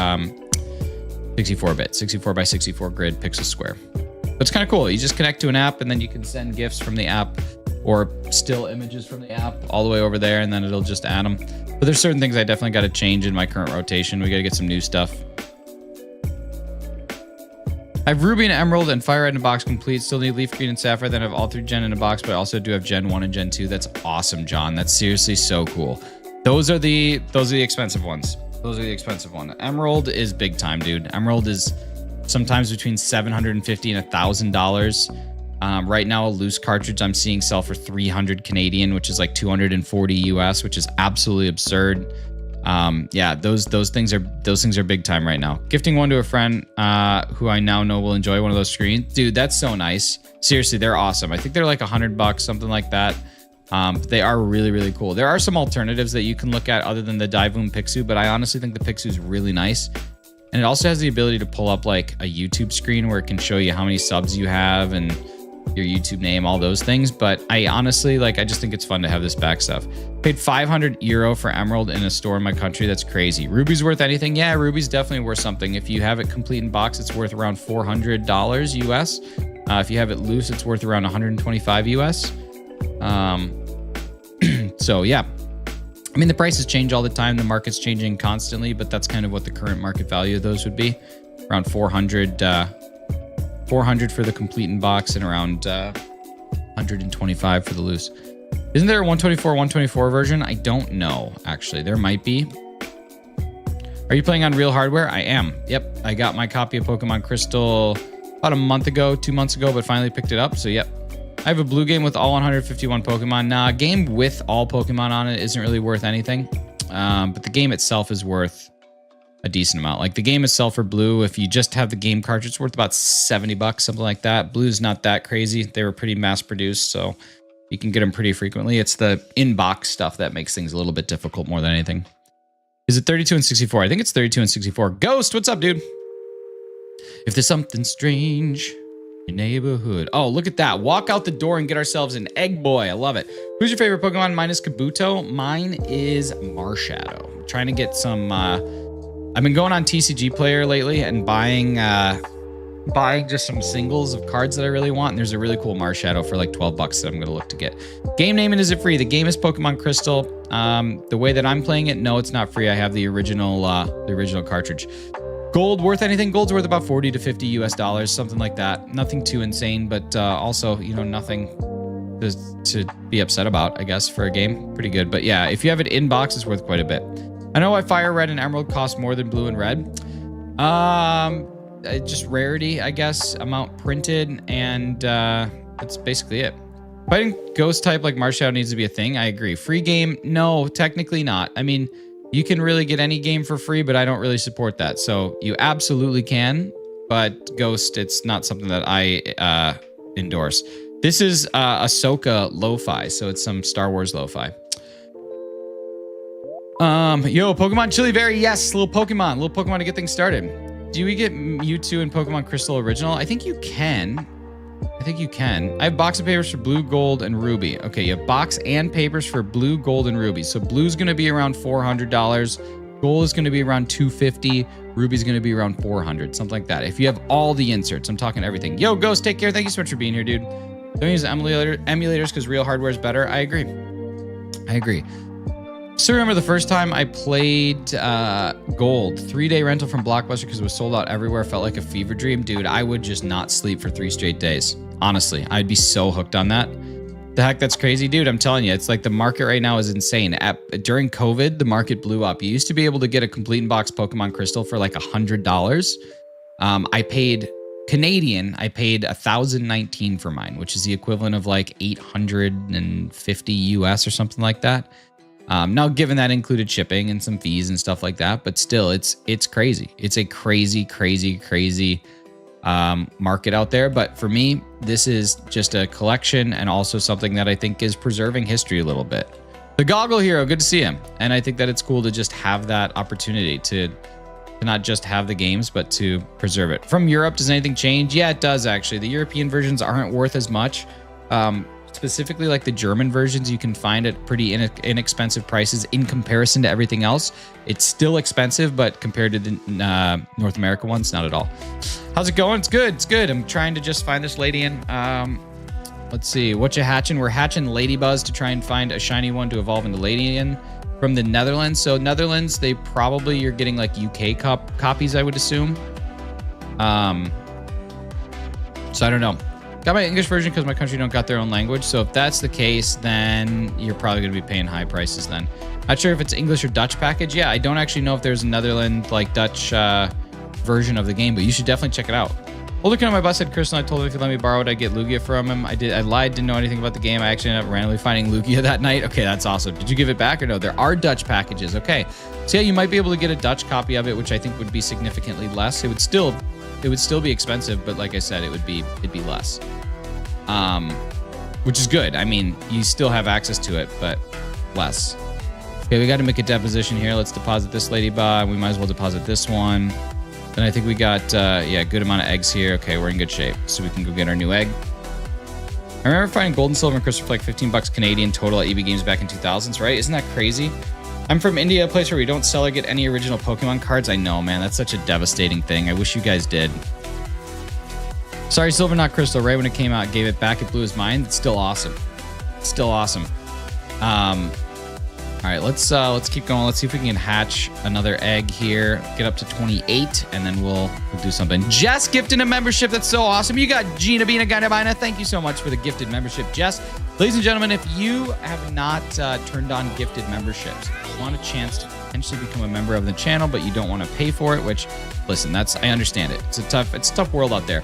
64-bit, 64 by 64 grid pixel square. But it's kind of cool. You just connect to an app, and then you can send GIFs from the app or still images from the app all the way over there, and then it'll just add them. But there's certain things I definitely got to change in my current rotation. We got to get some new stuff. I have Ruby and Emerald and Fire Red in a box complete. Still need Leaf Green and Sapphire. Then I have all 3 Gen in a box, but I also do have Gen 1 and Gen 2. That's awesome, John. That's seriously so cool. Those are the expensive ones. Those are the expensive ones. Emerald is big time, dude. Emerald is sometimes between $750 and $1,000. Right now, a loose cartridge I'm seeing sell for 300 Canadian, which is like 240 US, which is absolutely absurd. Yeah, those things are big time right now. Gifting one to a friend who I now know will enjoy one of those screens. Dude, that's so nice. Seriously, they're awesome. I think they're like $100, something like that. They are really, really cool. There are some alternatives that you can look at other than the Divoom Pixu, but I honestly think the Pixu is really nice. And it also has the ability to pull up like a YouTube screen where it can show you how many subs you have and your YouTube name, all those things. But I honestly, I just think it's fun to have this back stuff. Paid 500 euro for Emerald in a store in my country. That's crazy. Ruby's worth anything? Yeah, Ruby's definitely worth something. If you have it complete in box, it's worth around $400 US. If you have it loose, it's worth around 125 US. So yeah, I mean, the prices change all the time. The market's changing constantly, but that's kind of what the current market value of those would be. Around 400 for the complete in box and around 125 for the loose. Isn't there a 124 version? I don't know, actually. There might be. Are you playing on real hardware? I am. Yep. I got my copy of Pokemon Crystal about a month ago, 2 months ago, but finally picked it up. So yep. I have a blue game with all 151 Pokemon. Nah, a game with all Pokemon on it isn't really worth anything. But the game itself is worth a decent amount. Like the game itself for blue, if you just have the game cartridge, it's worth about $70, something like that. Blue's not that crazy. They were pretty mass produced, so you can get them pretty frequently. It's the in-box stuff that makes things a little bit difficult more than anything. Is it 32 and 64? I think it's 32 and 64. Ghost, what's up, dude? If there's something strange in your neighborhood. Oh, look at that. Walk out the door and get ourselves an egg boy. I love it. Who's your favorite Pokemon? Mine is Kabuto. Mine is Marshadow. I'm trying to get some... I've been going on TCG Player lately and buying just some singles of cards that I really want. And there's a really cool Marshadow for like 12 bucks that I'm going to look to get. Game name, and is it free? The game is Pokemon Crystal. The way that I'm playing it, no, it's not free. I have the original cartridge. Gold worth anything? Gold's worth about 40 to 50 US dollars, something like that. Nothing too insane, but also, you know, nothing to be upset about, I guess, for a game. Pretty good. But yeah, if you have it in box, it's worth quite a bit. I know why Fire Red and Emerald cost more than Blue and Red. Just rarity, I guess, amount printed, and that's basically it. Fighting ghost type like Marshadow needs to be a thing. I agree. Free game? No, technically not. I mean, you can really get any game for free, but I don't really support that. So you absolutely can, but Ghost, it's not something that I endorse. This is Ahsoka lo-fi, so it's some Star Wars lo-fi. Yo, Pokemon Chili Berry, yes, little Pokemon to get things started. Do we get Mewtwo in Pokemon Crystal Original? I think you can. I have box of papers for blue, gold, and ruby. Okay, you have box and papers for blue, gold, and ruby. So blue's going to be around $400. Gold is going to be around $250. Ruby's going to be around $400, something like that. If you have all the inserts, I'm talking everything. Yo, Ghost, take care. Thank you so much for being here, dude. Don't use emulators because real hardware is better. I agree. So remember the first time I played Gold, 3-day rental from Blockbuster because it was sold out everywhere. Felt like a fever dream. Dude, I would just not sleep for 3 straight days. Honestly, I'd be so hooked on that. The heck, that's crazy, dude. I'm telling you, it's like the market right now is insane. During COVID, the market blew up. You used to be able to get a complete in-box Pokemon Crystal for like $100. I paid Canadian. I paid $1,019 for mine, which is the equivalent of like $850 US or something like that. Now, given that included shipping and some fees and stuff like that, but still, it's crazy. It's a crazy market out there. But for me, this is just a collection and also something that I think is preserving history a little bit. The Goggle Hero, good to see him. And I think that it's cool to just have that opportunity to not just have the games, but to preserve it. From Europe, does anything change? Yeah, it does actually. The European versions aren't worth as much. Specifically like the German versions, you can find at pretty inexpensive prices in comparison to everything else. It's still expensive, but compared to the North America ones, not at all. How's it going? It's good. I'm trying to just find this LEDIAN. Let's see. What you hatching? We're hatching Ladybuzz to try and find a shiny one to evolve into LEDIAN from the Netherlands. So Netherlands, they probably, you're getting like UK copies, I would assume. So I don't know. Got my English version because my country don't got their own language. So if that's the case, then you're probably going to be paying high prices then. Not sure if it's English or Dutch package. Yeah, I don't actually know if there's a Netherlands like Dutch version of the game, but you should definitely check it out. Well, looking at my bus said Chris, and I told him if he let me borrow it, I'd get Lugia from him. I lied, didn't know anything about the game. I actually ended up randomly finding Lugia that night. Okay, that's awesome. Did you give it back or no? There are Dutch packages. Okay. So yeah, you might be able to get a Dutch copy of it, which I think would be significantly less. It would still be expensive, but like I said, it'd be less. Which is good. I mean, you still have access to it, but less. Okay, we got to make a deposition here. Let's deposit this ladybug. We might as well deposit this one. Then I think we got, yeah, good amount of eggs here. Okay, we're in good shape. So we can go get our new egg. I remember finding gold and silver and crystal for like 15 bucks Canadian total at EB Games back in 2000s, right? Isn't that crazy? I'm from India, a place where we don't sell or get any original Pokemon cards. I know, man. That's such a devastating thing. I wish you guys did. Sorry, silver, not crystal. Right when it came out, gave it back. It blew his mind. It's still awesome. All right, let's keep going. Let's see if we can hatch another egg here. Get up to 28, and then we'll do something. Jess gifted a membership. That's so awesome. You got Gina Bina Ganabina. Thank you so much for the gifted membership, Jess. Ladies and gentlemen, if you have not turned on gifted memberships, if you want a chance to potentially become a member of the channel, but you don't want to pay for it, which, listen, I understand it. It's a tough world out there.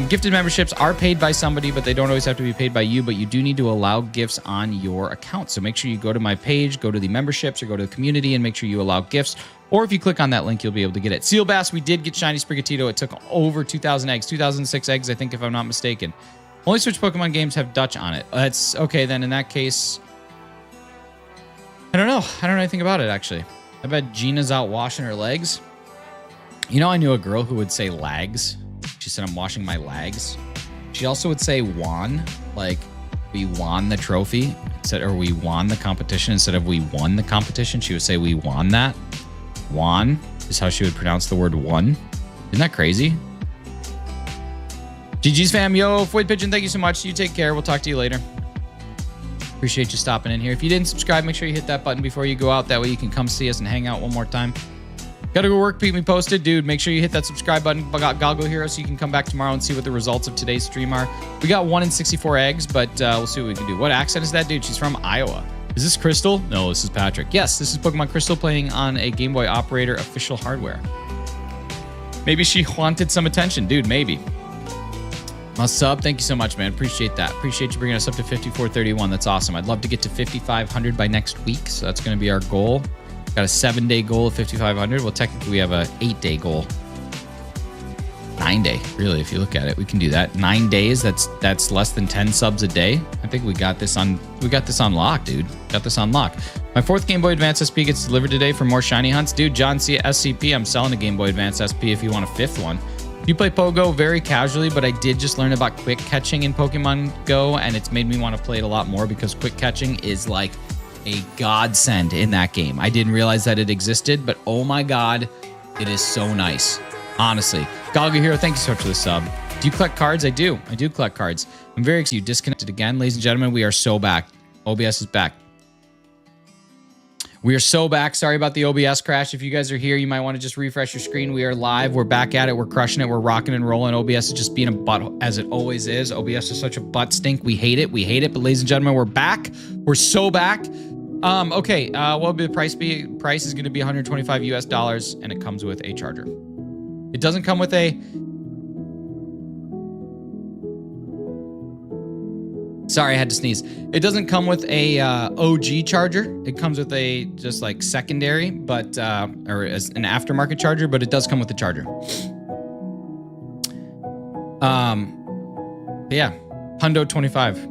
Gifted memberships are paid by somebody, but they don't always have to be paid by you, but you do need to allow gifts on your account. So make sure you go to my page, go to the memberships, or go to the community and make sure you allow gifts. Or if you click on that link, you'll be able to get it. Seal Bass, we did get Shiny Sprigatito. It took over 2,000 eggs, 2006 eggs, I think, if I'm not mistaken. Only Switch Pokemon games have Dutch on it. That's okay, then in that case, I don't know. I don't know anything about it, actually. I bet Gina's out washing her legs. You know, I knew a girl who would say lags. She said, I'm washing my lags. She also would say won, like we won the trophy, or we won the competition instead of we won the competition. She would say we won that. Won is how she would pronounce the word won. Isn't that crazy? GG's fam, yo, Void Pigeon, thank you so much. You take care. We'll talk to you later. Appreciate you stopping in here. If you didn't subscribe, make sure you hit that button before you go out. That way you can come see us and hang out one more time. Gotta go work, keep me posted. Dude, make sure you hit that subscribe button. I got Galgo Hero so you can come back tomorrow and see what the results of today's stream are. We got 1 in 64 eggs, but we'll see what we can do. What accent is that, dude? She's from Iowa. Is this Crystal? No, this is Patrick. Yes, this is Pokemon Crystal playing on a Game Boy Operator official hardware. Maybe she wanted some attention. Dude, maybe. Must sub. Thank you so much, man. Appreciate that. Appreciate you bringing us up to 5431. That's awesome. I'd love to get to 5,500 by next week. So that's going to be our goal. Got a 7-day goal of 5,500. Well, technically we have a 8-day goal. 9-day, really, if you look at it. We can do that. 9 days, that's less than 10 subs a day. I think we got this on lock, dude. Got this on lock. My 4th Game Boy Advance SP gets delivered today for more shiny hunts. Dude, John C. SCP, I'm selling a Game Boy Advance SP if you want a 5th one. You play Pogo very casually, but I did just learn about quick catching in Pokemon Go, and it's made me want to play it a lot more because quick catching is like a godsend in that game. I didn't realize that it existed, but oh my god, it is so nice. Honestly. Galga Hero, thank you so much for the sub. Do you collect cards? I do. I do collect cards. I'm very excited. You disconnected again. Ladies and gentlemen, we are so back. OBS is back. We are so back. Sorry about the OBS crash. If you guys are here, you might want to just refresh your screen. We are live. We're back at it. We're crushing it. We're rocking and rolling. OBS is just being a butt as it always is. OBS is such a butt stink. We hate it. We hate it. But ladies and gentlemen, we're back. We're so back. Okay. What will the price be? Price is going to be $125 US, and it comes with a charger. It doesn't come with a... Sorry, I had to sneeze. It doesn't come with a OG charger. It comes with a just like secondary, but or as an aftermarket charger, but it does come with the charger. Yeah, Hundo 25.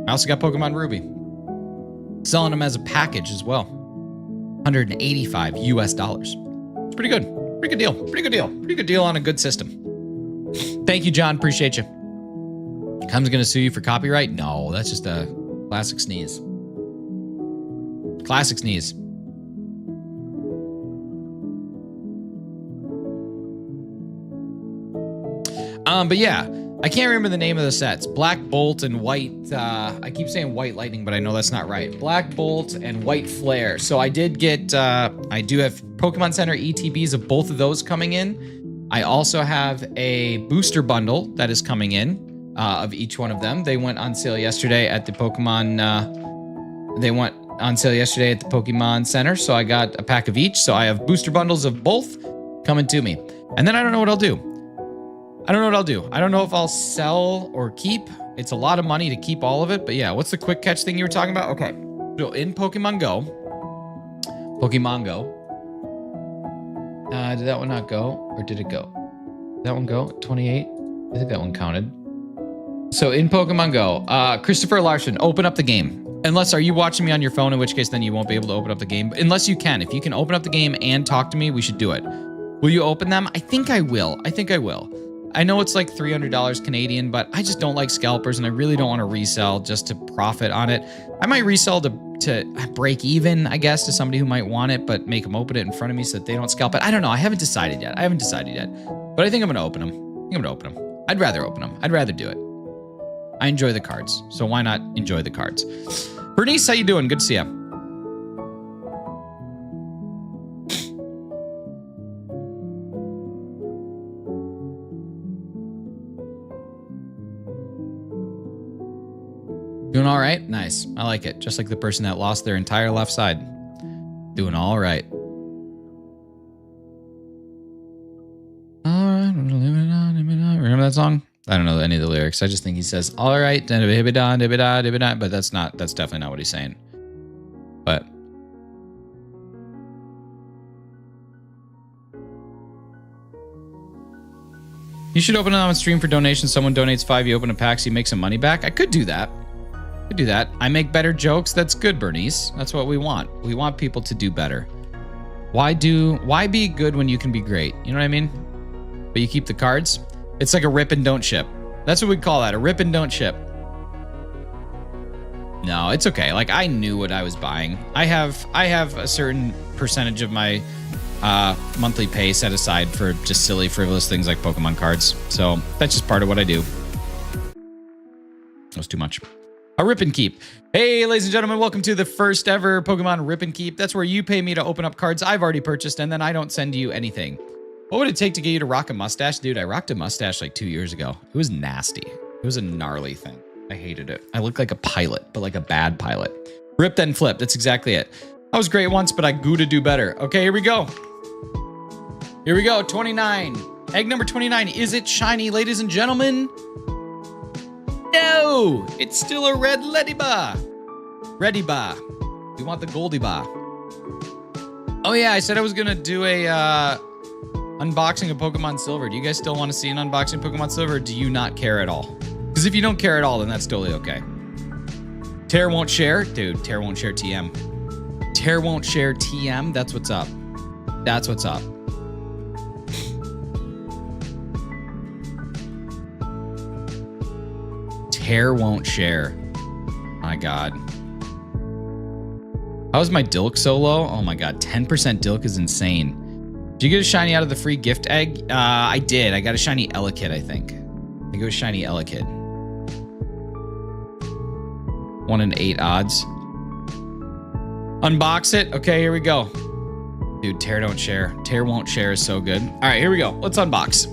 I also got Pokemon Ruby. Selling them as a package as well. $185 US. It's pretty good. Pretty good deal. Pretty good deal. Pretty good deal on a good system. Thank you, John. Appreciate you. Cum's gonna sue you for copyright? No, that's just a classic sneeze. Classic sneeze. But yeah, I can't remember the name of the sets. Black Bolt and White, I keep saying White Lightning, but I know that's not right. Black Bolt and White Flare. So I did get, I do have Pokemon Center ETBs of both of those coming in. I also have a booster bundle that is coming in of each one of them. They went on sale yesterday at the Pokemon, Pokemon Center. So I got a pack of each. So I have booster bundles of both coming to me. And then I don't know what I'll do. I don't know if I'll sell or keep. It's a lot of money to keep all of it, but yeah, what's the quick catch thing you were talking about? Okay, so in Pokemon Go, did that one not go, or did it go? Did that one go? 28? I think that one counted. So in Pokemon Go, Christopher Larson, open up the game. Unless, are you watching me on your phone? In which case, then you won't be able to open up the game. Unless you can. If you can open up the game and talk to me, we should do it. Will you open them? I think I will. I know it's like $300 Canadian, but I just don't like scalpers and I really don't want to resell just to profit on it. I might resell to break even, I guess, to somebody who might want it, but make them open it in front of me so that they don't scalp it. I don't know. I haven't decided yet. But I think I'm going to open them. I'd rather open them. I'd rather do it. I enjoy the cards, so why not enjoy the cards? Bernice, how you doing? Good to see you. Doing all right? Nice. I like it. Just like the person that lost their entire left side. Doing all right. remember that song? I don't know any of the lyrics. I just think he says, all right, but that's definitely not what he's saying. But you should open it on stream for donations. Someone donates 5, you open a pack, so you make some money back. I could do that. I make better jokes. That's good, Bernice. That's what we want. We want people to do better. Why be good when you can be great? You know what I mean? But you keep the cards. It's like a rip and don't ship. That's what we'd call that, a rip and don't ship. No, it's okay. Like, I knew what I was buying. I have a certain percentage of my monthly pay set aside for just silly, frivolous things like Pokemon cards. So that's just part of what I do. That was too much. A rip and keep. Hey, ladies and gentlemen, welcome to the first ever Pokemon rip and keep. That's where you pay me to open up cards I've already purchased, and then I don't send you anything. What would it take to get you to rock a mustache? Dude, I rocked a mustache like 2 years ago. It was nasty. It was a gnarly thing. I hated it. I looked like a pilot, but like a bad pilot. Rip then flip. That's exactly it. I was great once, but I go to do better. Okay, here we go. Here we go. 29. Egg number 29. Is it shiny, ladies and gentlemen? No! It's still a red Lediba. Rediba. We want the Goldiba. Oh yeah, I said I was gonna do a unboxing of Pokemon Silver. Do you guys still want to see an unboxing of Pokemon Silver, or do you not care at all? Because if you don't care at all, then that's totally okay. Tear won't share? Dude, Tear won't share TM. Tear won't share TM? That's what's up. That's what's up. Tear won't share. My God. How is my Dilk so low? Oh my God, 10% Dilk is insane. Did you get a shiny out of the free gift egg? I did. I got a shiny Elekid, I think. I think it was shiny Elekid. 1 in 8 odds. Unbox it. Okay, here we go. Dude, Tear don't share. Tear won't share is so good. All right, here we go. Let's unbox.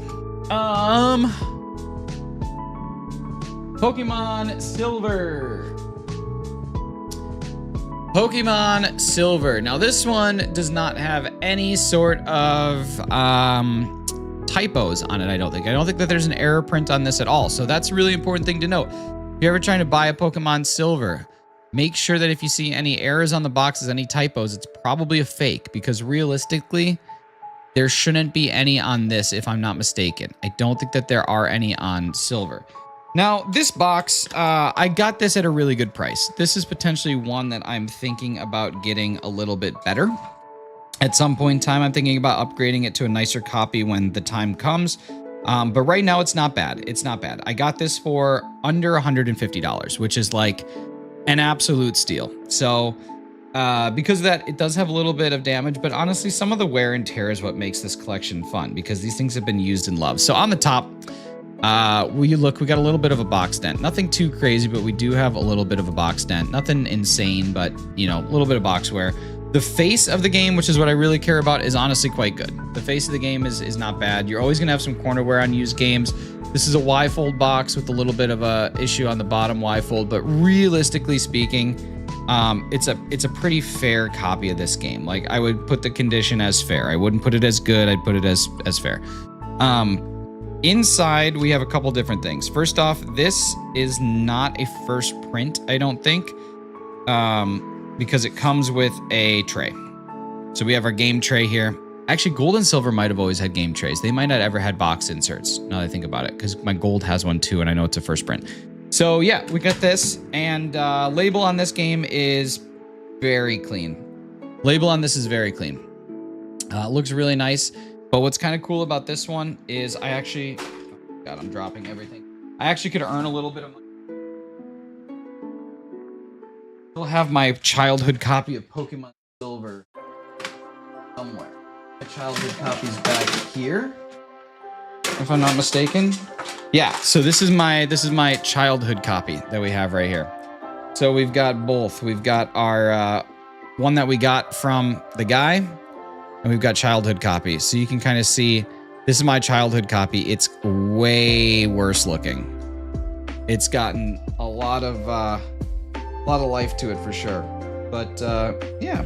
Pokemon Silver. Pokemon Silver. Now this one does not have any sort of typos on it, I don't think. I don't think that there's an error print on this at all. So that's a really important thing to note. If you're ever trying to buy a Pokemon Silver, make sure that if you see any errors on the boxes, any typos, it's probably a fake, because realistically, there shouldn't be any on this if I'm not mistaken. I don't think that there are any on Silver. Now, this box, I got this at a really good price. This is potentially one that I'm thinking about getting a little bit better. At some point in time, I'm thinking about upgrading it to a nicer copy when the time comes. But right now, it's not bad. It's not bad. I got this for under $150, which is like an absolute steal. So because of that, it does have a little bit of damage, but honestly, some of the wear and tear is what makes this collection fun, because these things have been used and loved. So on the top, we got a little bit of a box dent. Nothing too crazy, but we do have a little bit of a box dent. Nothing insane, but you know, a little bit of box wear. The face of the game, which is what I really care about, is honestly quite good. The face of the game is not bad. You're always gonna have some corner wear on used games. This is a Y-fold box with a little bit of a issue on the bottom Y-fold, but realistically speaking, it's a pretty fair copy of this game. Like, I would put the condition as fair. I wouldn't put it as good. I'd put it as fair. Inside, we have a couple different things. First off, this is not a first print, I don't think, because it comes with a tray. So we have our game tray here. Actually, Gold and Silver might have always had game trays. They might not ever had box inserts, now that I think about it, because my Gold has one too, and I know it's a first print. So yeah, we got this, and label on this game is very clean. Label on this is very clean. Looks really nice. But what's kind of cool about this one is I actually, oh God, I'm dropping everything. I actually could earn a little bit of money. Still have my childhood copy of Pokemon Silver somewhere. My childhood copy's back here, if I'm not mistaken. Yeah, so this is my childhood copy that we have right here. So we've got both. We've got our one that we got from the guy, and we've got childhood copies. So you can kind of see, this is my childhood copy. It's way worse looking. It's gotten a lot of life to it for sure. But yeah.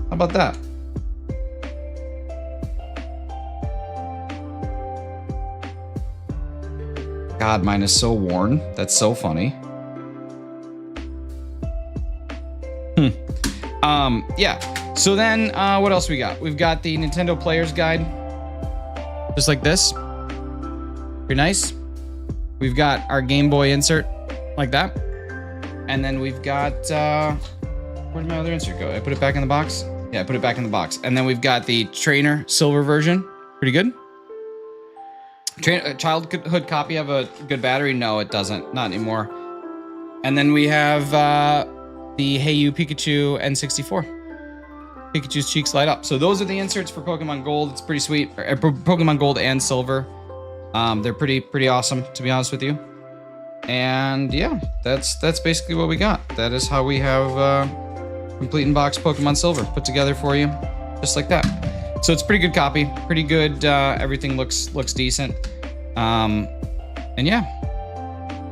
How about that? God, mine is so worn. That's so funny. Yeah. So then, what else we got? We've got the Nintendo Player's Guide. Just like this. Pretty nice. We've got our Game Boy insert, like that. And then we've got, where'd my other insert go? I put it back in the box? Yeah, I put it back in the box. And then we've got the Trainer Silver version. Pretty good. Childhood copy of a good battery? No, it doesn't. Not anymore. And then we have the Hey You Pikachu N64. Pikachu's cheeks light up. So those are the inserts for Pokemon Gold. It's pretty sweet. Pokemon Gold and Silver. They're pretty awesome, to be honest with you. And yeah, that's basically what we got. That is how we have complete in-box Pokemon Silver put together for you, just like that. So it's a pretty good copy, pretty good. Everything looks decent. And yeah,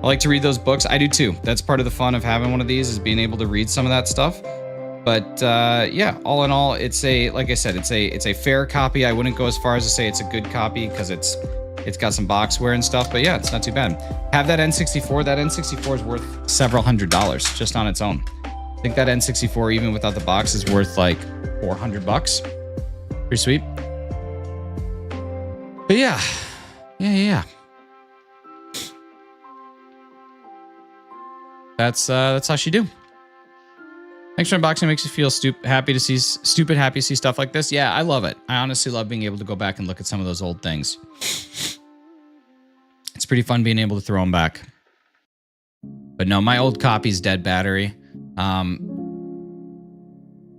I like to read those books. I do too. That's part of the fun of having one of these, is being able to read some of that stuff. But yeah, all in all, it's a, like I said, it's a fair copy. I wouldn't go as far as to say it's a good copy, because it's got some boxware and stuff, but yeah, it's not too bad. Have that N64. That N64 is worth several $100s just on its own. I think that N64, even without the box, is worth like $400. Pretty sweet. But yeah. That's how she do. Thanks for unboxing. Makes you feel stupid happy to see stuff like this. Yeah, I love it. I honestly love being able to go back and look at some of those old things. It's pretty fun being able to throw them back. But no, my old copy's dead battery.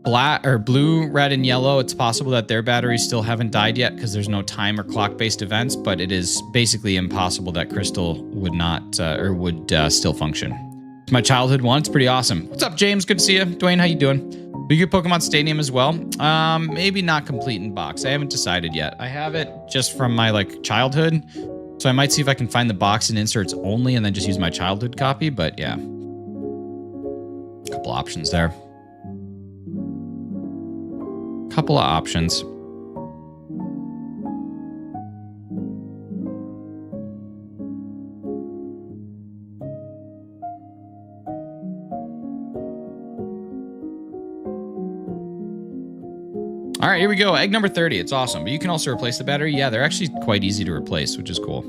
Black or blue, red, and yellow. It's possible that their batteries still haven't died yet because there's no time or clock-based events. But it is basically impossible that Crystal would not or would still function. It's my childhood one. It's pretty awesome. What's up, James? Good to see you. Dwayne, how you doing? We get Pokemon Stadium as well. Maybe not complete in box. I haven't decided yet. I have it just from my like childhood. So I might see if I can find the box and inserts only and then just use my childhood copy. But yeah, couple options there. Couple of options. All right, here we go. Egg number 30. It's awesome. But you can also replace the battery. Yeah, they're actually quite easy to replace, which is cool.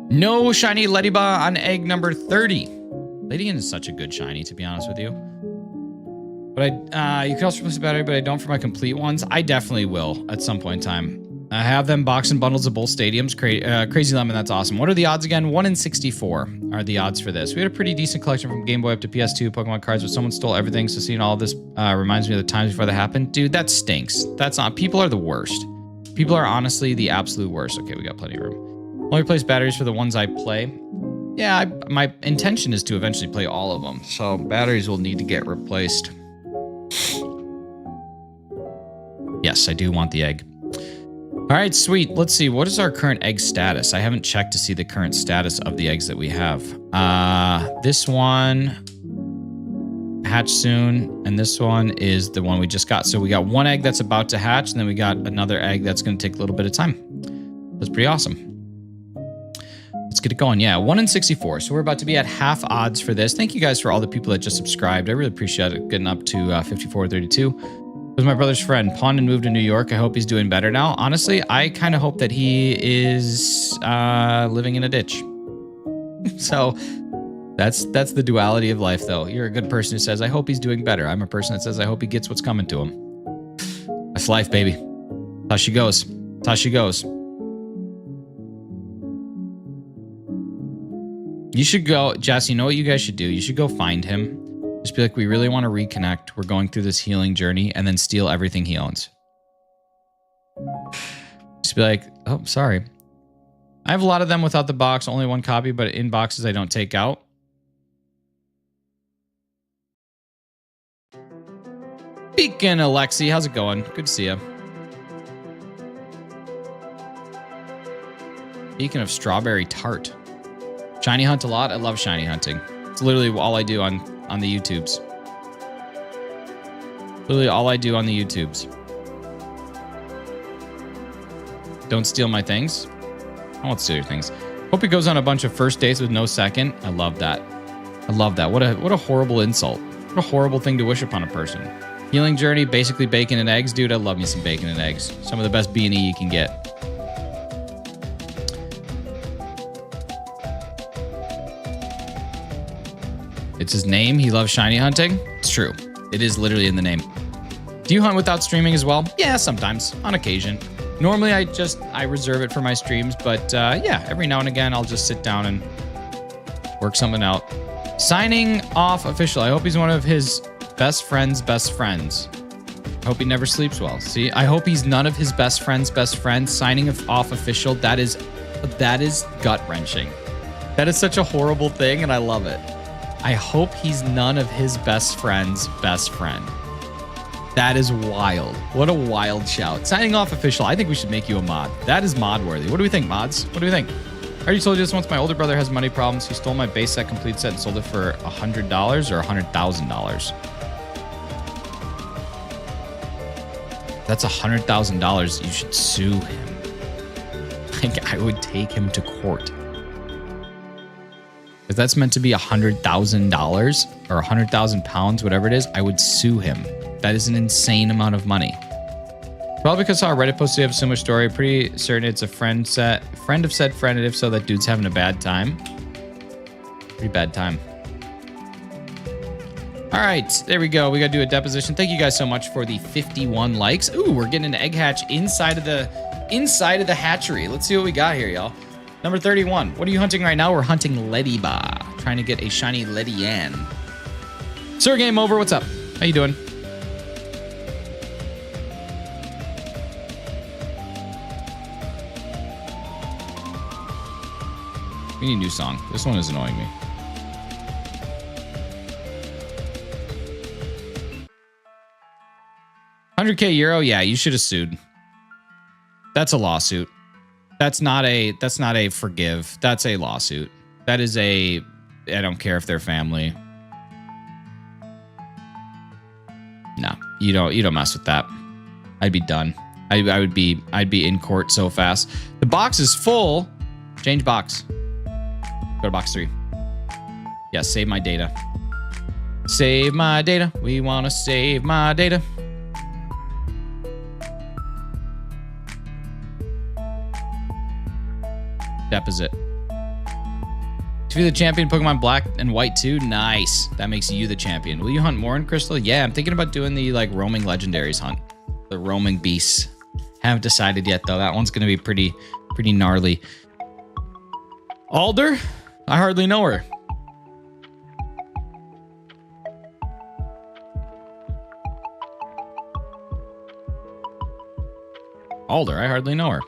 No shiny Ledyba on egg number 30. LEDIAN is such a good shiny, to be honest with you. But you can also replace the battery, but I don't for my complete ones. I definitely will at some point in time. I have them box and bundles of both stadiums. Crazy Lemon, that's awesome. What are the odds again? 1 in 64 are the odds for this. We had a pretty decent collection from Game Boy up to PS2 Pokemon cards, but someone stole everything. So seeing all of this reminds me of the times before that happened. Dude, that stinks. That's not. People are the worst. People are honestly the absolute worst. Okay, we got plenty of room. Only replace batteries for the ones I play. Yeah, my intention is to eventually play all of them. So batteries will need to get replaced. Yes, I do want the egg. All right, sweet. Let's see. What is our current egg status? I haven't checked to see the current status of the eggs that we have. This one hatch soon, and this one is the one we just got. So we got one egg that's about to hatch, and then we got another egg that's going to take a little bit of time. That's pretty awesome. Let's get it going. Yeah, 1 in 64. So we're about to be at half odds for this. Thank you guys for all the people that just subscribed. I really appreciate it, getting up to 5432. It was my brother's friend. Pawned and moved to New York. I hope he's doing better now. Honestly, I kind of hope that he is living in a ditch. So that's the duality of life, though. You're a good person who says, I hope he's doing better. I'm a person that says, I hope he gets what's coming to him. That's life, baby. That's how she goes. That's how she goes. You should go, Jess, you know what you guys should do? You should go find him. Just be like, we really want to reconnect. We're going through this healing journey, and then steal everything he owns. Just be like, oh, sorry. I have a lot of them without the box, only one copy, but in boxes I don't take out. Beacon Alexi, how's it going? Good to see you. Beacon of Strawberry Tart. Shiny hunt a lot. I love shiny hunting. It's literally all I do on the YouTubes. Literally all I do on the YouTubes. Don't steal my things. I won't steal your things. Hope he goes on a bunch of first dates with no second. I love that. I love that. What a horrible insult. What a horrible thing to wish upon a person. Healing journey, basically bacon and eggs. Dude, I love me some bacon and eggs. Some of the best B&E you can get. It's his name. He loves shiny hunting. It's true. It is literally in the name. Do you hunt without streaming as well? Yeah, sometimes. On occasion. Normally, I reserve it for my streams, but yeah, every now and again, I'll just sit down and work something out. Signing off official. I hope he's one of his best friends' best friends. I hope he never sleeps well. See, I hope he's none of his best friends' best friends. Signing off official. That is gut-wrenching. That is such a horrible thing, and I love it. I hope he's none of his best friend's best friend. That is wild. What a wild shout. Signing off official. I think we should make you a mod. That is mod worthy. What do we think, mods? What do we think? I already told you this once. My older brother has money problems. He stole my base set, complete set, and sold it for $100 or $100,000. That's $100,000. You should sue him. Like, I would take him to court. If that's meant to be $100,000 or 100,000 pounds, whatever it is, I would sue him. That is an insane amount of money. Probably because I saw a Reddit post today of a similar story. Pretty certain it's a friend of said friend, and if so, that dude's having a bad time. Pretty bad time. All right, there we go. We got to do a deposition. Thank you guys so much for the 51 likes. Ooh, we're getting an egg hatch inside of the hatchery. Let's see what we got here, y'all. Number 31. What are you hunting right now? We're hunting Leddyba, trying to get a shiny LEDIAN. Sir, game over. What's up? How you doing? We need a new song. This one is annoying me. €100K? Yeah, you should have sued. That's a lawsuit. That's not a forgive. That's a lawsuit. That is a, I don't care if they're family. No, you don't mess with that. I'd be done. I'd be in court so fast. The box is full. Change box. Go to box 3. Yeah, save my data. Save my data. We want to save my data. Deposit. To be the champion, Pokemon Black and White too. Nice. That makes you the champion. Will you hunt more in Crystal? Yeah, I'm thinking about doing the like roaming legendaries hunt. The roaming beasts. Haven't decided yet though. That one's gonna be pretty gnarly. Alder? I hardly know her. Alder, I hardly know her.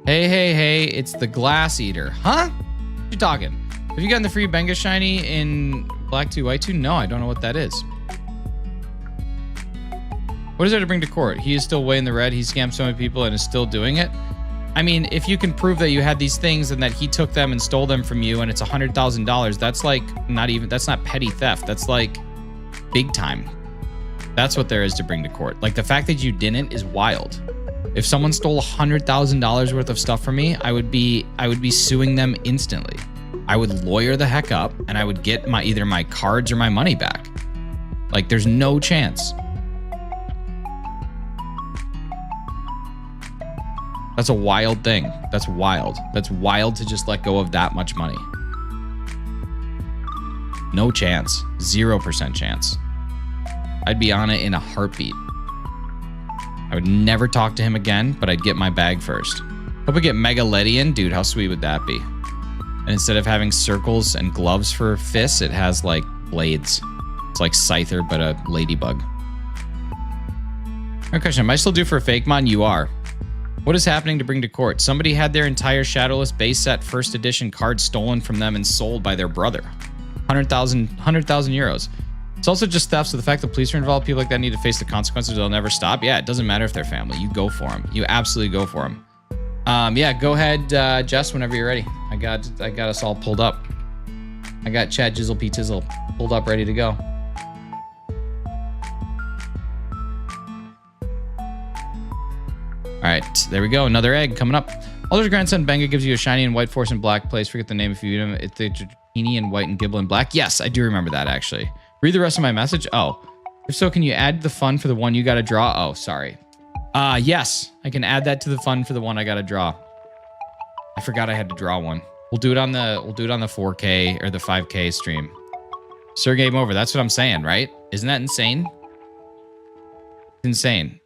Hey, it's the Glass Eater. Huh? What you talking? Have you gotten the free Benga Shiny in Black 2, White 2? No, I don't know what that is. What is there to bring to court? He is still way in the red. He scammed so many people and is still doing it. I mean, if you can prove that you had these things and that he took them and stole them from you and it's $100,000, that's like that's not petty theft. That's like big time. That's what there is to bring to court. Like the fact that you didn't is wild. If someone stole $100,000 worth of stuff from me, I would be suing them instantly. I would lawyer the heck up and I would get either my cards or my money back. Like there's no chance. That's a wild thing. That's wild. That's wild to just let go of that much money. No chance. 0% chance. I'd be on it in a heartbeat. I would never talk to him again, but I'd get my bag first. Hope we get Mega LEDIAN. Dude, how sweet would that be? And instead of having circles and gloves for fists, it has like blades. It's like Scyther, but a ladybug. Good question. Am I still due for a fake mon? You are. What is happening to bring to court? Somebody had their entire Shadowless base set first edition card stolen from them and sold by their brother. 100,000 euros. It's also just theft, so the fact that police are involved, people like that need to face the consequences. They'll never stop. Yeah, it doesn't matter if they're family. You go for them. You absolutely go for them. Yeah, go ahead, Jess, whenever you're ready. I got us all pulled up. I got Chad Jizzle P Tizzle pulled up, ready to go. right, there we go. Another egg coming up. Alder's grandson Benga gives you a shiny and white force and black place. Forget the name if you eat him. It's the Dratini and white and Gibble and black. Yes, I do remember that actually. Read the rest of my message. Oh, if so, can you add the fun for the one you got to draw? Oh, sorry. Yes, I can add that to the fun for the one I got to draw. I forgot I had to draw one. We'll do it on the 4K or the 5K stream. Sir, game over. That's what I'm saying, right? Isn't that insane? Insane.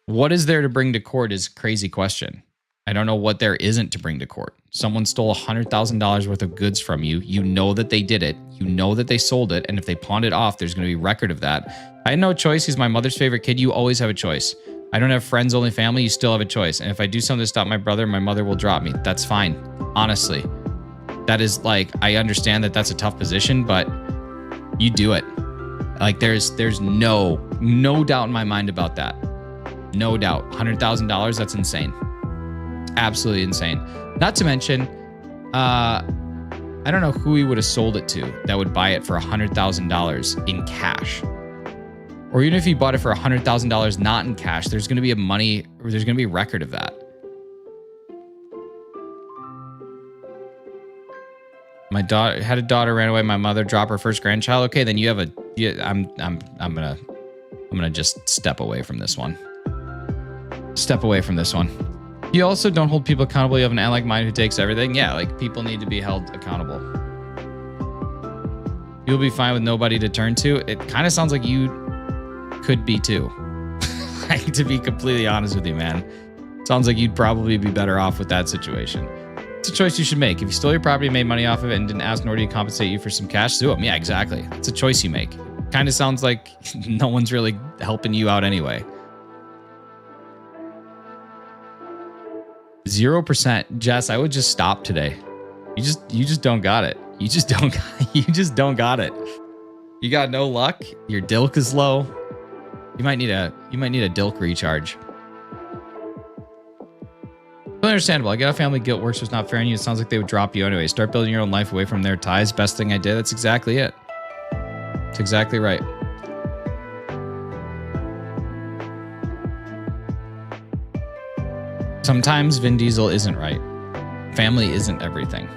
What is there to bring to court is a crazy question. I don't know what there isn't to bring to court. Someone stole $100,000 worth of goods from you. You know that they did it. You know that they sold it. And if they pawned it off, there's going to be record of that. I had no choice. He's my mother's favorite kid. You always have a choice. I don't have friends, only family. You still have a choice. And if I do something to stop my brother, my mother will drop me. That's fine. Honestly. That is like, I understand that that's a tough position, but you do it. Like there's no doubt in my mind about that. No doubt. $100,000, that's insane. Absolutely insane. Not to mention, I don't know who he would have sold it to that would buy it for $100,000 in cash. Or even if he bought it for $100,000 not in cash, there's going to be there's going to be a record of that. My daughter had a daughter, ran away. My mother dropped her first grandchild. Okay, then you have I'm gonna just step away from this one. Step away from this one. You also don't hold people accountable. You have an ant like mine who takes everything. Yeah, like people need to be held accountable. You'll be fine with nobody to turn to. It kind of sounds like you could be too. Like, to be completely honest with you, man. Sounds like you'd probably be better off with that situation. It's a choice you should make. If you stole your property, made money off of it, and didn't ask nor do you compensate you for some cash, sue them. Yeah, exactly. It's a choice you make. Kind of sounds like no one's really helping you out anyway. 0%. Jess, I would just stop today. You just don't got it. You just don't got it. You got no luck. Your Dilk is low. You might need a Dilk recharge. Totally understandable. I get how family guilt works, so it's not fair on you. It sounds like they would drop you anyway. Start building your own life away from their ties. Best thing I did. That's exactly it. That's exactly right. Sometimes Vin Diesel isn't right. Family isn't everything.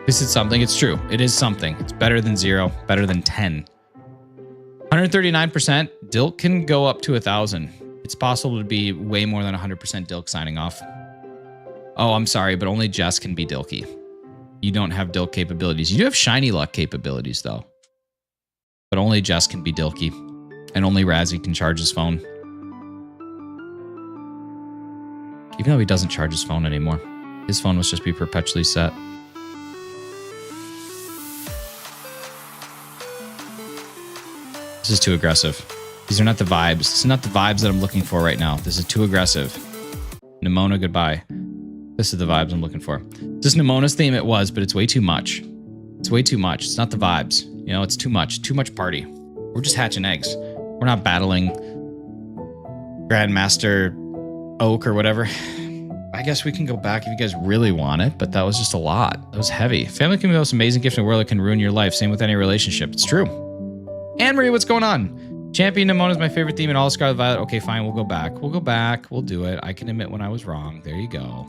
This is something. It's true. It is something. It's better than 0, better than 10. 139%. Dilk can go up to 1,000. It's possible to be way more than 100% Dilk signing off. Oh, I'm sorry, but only Jess can be Dilky. You don't have Dilk capabilities. You do have shiny luck capabilities, though. But only Jess can be Dilky. And only Razzie can charge his phone. Even though he doesn't charge his phone anymore. His phone must just be perpetually set. This is too aggressive. These are not the vibes. This is not the vibes that I'm looking for right now. This is too aggressive. Nimona, goodbye. This is the vibes I'm looking for. This Nimona's theme, it was, but it's way too much. It's way too much. It's not the vibes. You know, it's too much. Too much party. We're just hatching eggs. We're not battling Grandmaster Oak or whatever. I guess we can go back if you guys really want it, but that was just a lot. That was heavy. Family can be the most amazing gift in the world that can ruin your life. Same with any relationship. It's true. Anne-Marie, what's going on? Champion Nimona is my favorite theme in all of Scarlet Violet. Okay, fine. We'll go back. We'll go back. We'll do it. I can admit when I was wrong. There you go.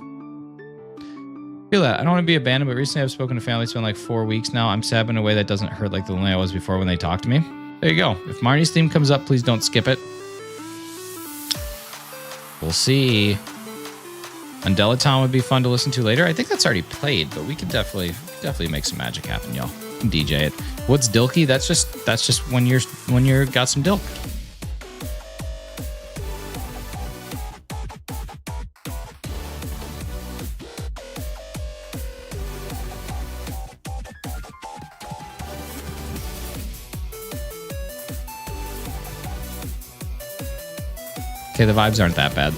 Feel that. I don't want to be abandoned, but recently I've spoken to family. It's been like 4 weeks now. I'm sad in a way that doesn't hurt like the lonely I was before when they talked to me. There you go. If Marnie's theme comes up, please don't skip it. We'll see. Undella Town would be fun to listen to later. I think that's already played, but we could definitely make some magic happen, y'all. DJ it. What's Dilky? That's just when you're got some Dilk. Okay, the vibes aren't that bad.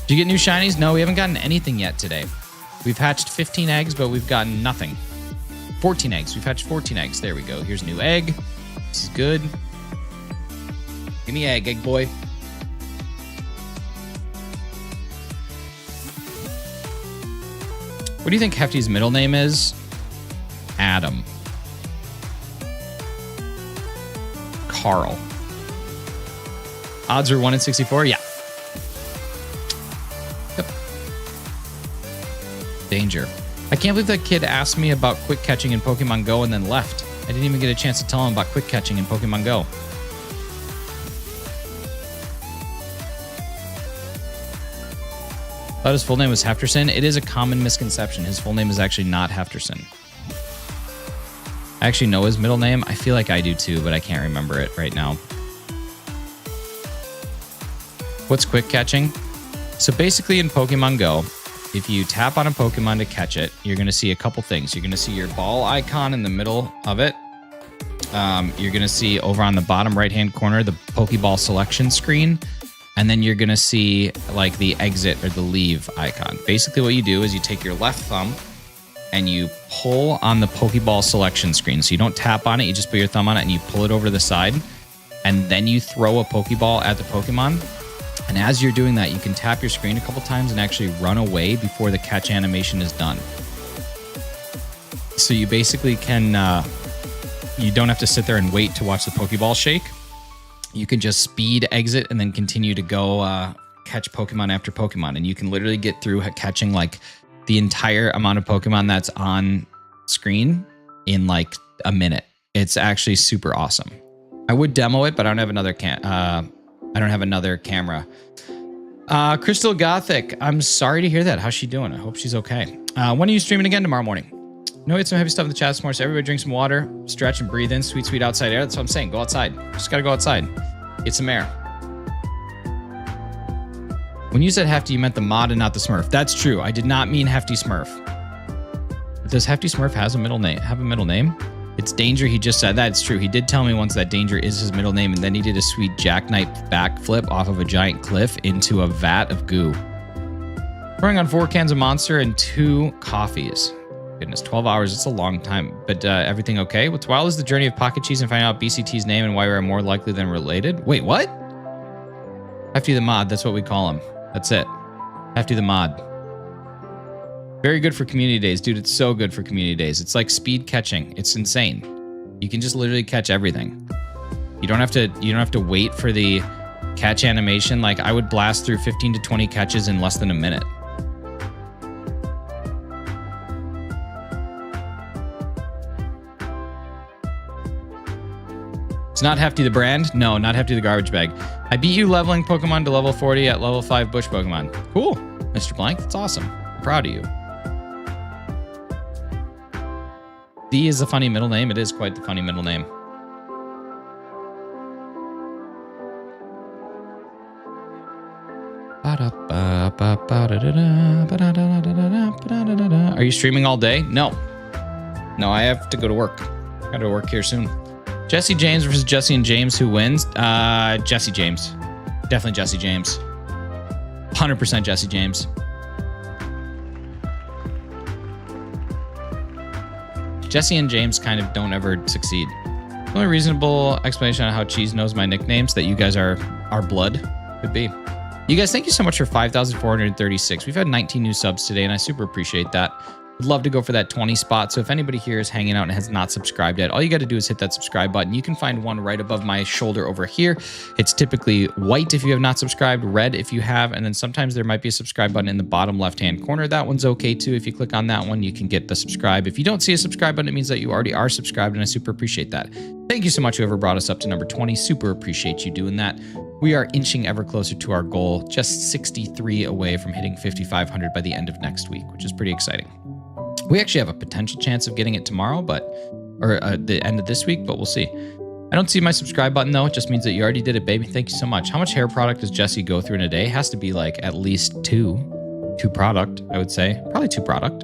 Did you get new shinies? No, we haven't gotten anything yet today. We've hatched 15 eggs, but we've gotten nothing. 14 eggs. We've hatched 14 eggs. There we go. Here's a new egg. This is good. Give me egg boy. What do you think Hefty's middle name is? Adam. Carl. Odds are 1 in 64? Yeah. Yep. Danger. I can't believe that kid asked me about quick catching in Pokemon Go and then left. I didn't even get a chance to tell him about quick catching in Pokemon Go. Thought his full name was Hefterson. It is a common misconception. His full name is actually not Hefterson. I actually know his middle name. I feel like I do too, but I can't remember it right now. What's quick catching? So basically in Pokemon Go, if you tap on a Pokemon to catch it, you're going to see a couple things. You're going to see your ball icon in the middle of it. You're going to see over on the bottom right-hand corner, the Pokeball selection screen. And then you're going to see like the exit or the leave icon. Basically what you do is you take your left thumb and you pull on the Pokeball selection screen. So you don't tap on it, you just put your thumb on it and you pull it over to the side. And then you throw a Pokeball at the Pokemon. And as you're doing that, you can tap your screen a couple times and actually run away before the catch animation is done. So you basically can, you don't have to sit there and wait to watch the Pokeball shake. You can just speed exit and then continue to go catch Pokemon after Pokemon. And you can literally get through catching like the entire amount of Pokemon that's on screen in like a minute. It's actually super awesome. I would demo it, but I don't have another camera. Crystal Gothic, I'm sorry to hear that. How's she doing? I hope she's okay. When are you streaming again tomorrow morning? No, we had some heavy stuff in the chat this morning, so everybody drink some water, stretch and breathe in sweet, sweet outside air. That's what I'm saying. Go outside. Just gotta go outside. Get some air. When you said Hefty, you meant the mod and not the Smurf. That's true. I did not mean Hefty Smurf. Does Hefty Smurf have a middle name? It's Danger. He just said that. It's true. He did tell me once that Danger is his middle name, and then he did a sweet jackknife backflip off of a giant cliff into a vat of goo. Pouring on 4 cans of Monster and 2 coffees. Goodness, 12 hours. It's a long time. But everything okay? What's wild is the journey of Pocket Cheese and finding out BCT's name and why we're more likely than related. Wait, what? Hefty the Mod. That's what we call him. That's it. Hefty the Mod. Very good for community days. Dude, it's so good for community days. It's like speed catching. It's insane. You can just literally catch everything. You don't have to wait for the catch animation. Like I would blast through 15 to 20 catches in less than a minute. It's not Hefty the brand. No, not Hefty the garbage bag. I beat you leveling Pokemon to level 40 at level 5 Bush Pokemon. Cool, Mr. Blank. That's awesome. I'm proud of you. D is a funny middle name. It is quite the funny middle name. Are you streaming all day? No. No, I have to go to work. I got to work here soon. Jesse James versus Jesse and James. Who wins? Jesse James. Definitely Jesse James. 100% Jesse James. Jesse and James kind of don't ever succeed. The only reasonable explanation on how Cheese knows my nicknames that you guys are blood could be. You guys, thank you so much for 5,436. We've had 19 new subs today, and I super appreciate that. Would love to go for that 20 spot. So if anybody here is hanging out and has not subscribed yet, all you got to do is hit that subscribe button. You can find one right above my shoulder over here. It's typically white if you have not subscribed, red if you have, and then sometimes there might be a subscribe button in the bottom left-hand corner. That one's okay too. If you click on that one, you can get the subscribe. If you don't see a subscribe button, it means that you already are subscribed, and I super appreciate that. Thank you so much whoever brought us up to number 20. Super appreciate you doing that. We are inching ever closer to our goal, just 63 away from hitting 5,500 by the end of next week, which is pretty exciting. We actually have a potential chance of getting it tomorrow, or the end of this week, but we'll see. I don't see my subscribe button though. It just means that you already did it, baby. Thank you so much. How much hair product does Jesse go through in a day? It has to be like at least two product, I would say. Probably 2 product.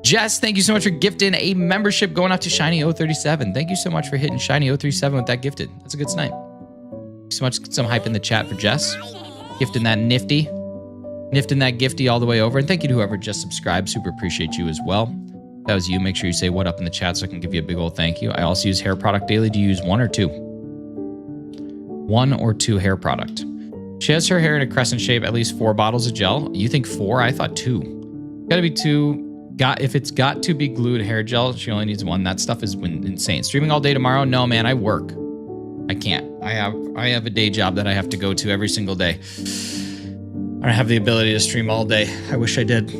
Jess, thank you so much for gifting a membership going out to Shiny037. Thank you so much for hitting Shiny037 with that gifted. That's a good snipe. So much, some hype in the chat for Jess. Gifting that nifty. Nifting that gifty all the way over. And thank you to whoever just subscribed. Super appreciate you as well. If that was you, make sure you say what up in the chat so I can give you a big old thank you. I also use hair product daily. Do you use 1 or 2? 1 or 2 hair product. She has her hair in a crescent shape, at least 4 bottles of gel. You think 4? I thought 2. Gotta be 2. If it's got to be glued hair gel, she only needs 1. That stuff is insane. Streaming all day tomorrow? No, man, I work. I can't. I have a day job that I have to go to every single day. I don't have the ability to stream all day. I wish I did.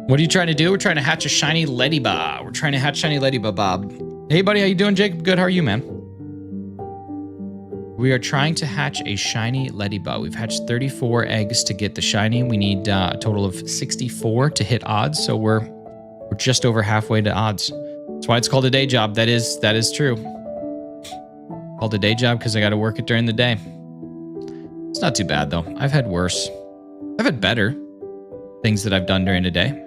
What are you trying to do? We're trying to hatch a shiny Ladybug. We're trying to hatch shiny Ladybug, Bob. Hey, buddy, how you doing, Jacob? Good. How are you, man? We are trying to hatch a shiny Ladybug. We've hatched 34 eggs to get the shiny. We need a total of 64 to hit odds. So we're just over halfway to odds. That's why it's called a day job. That is true. Called a day job because I got to work it during the day. It's not too bad though. I've had worse. I've had better things that I've done during the day.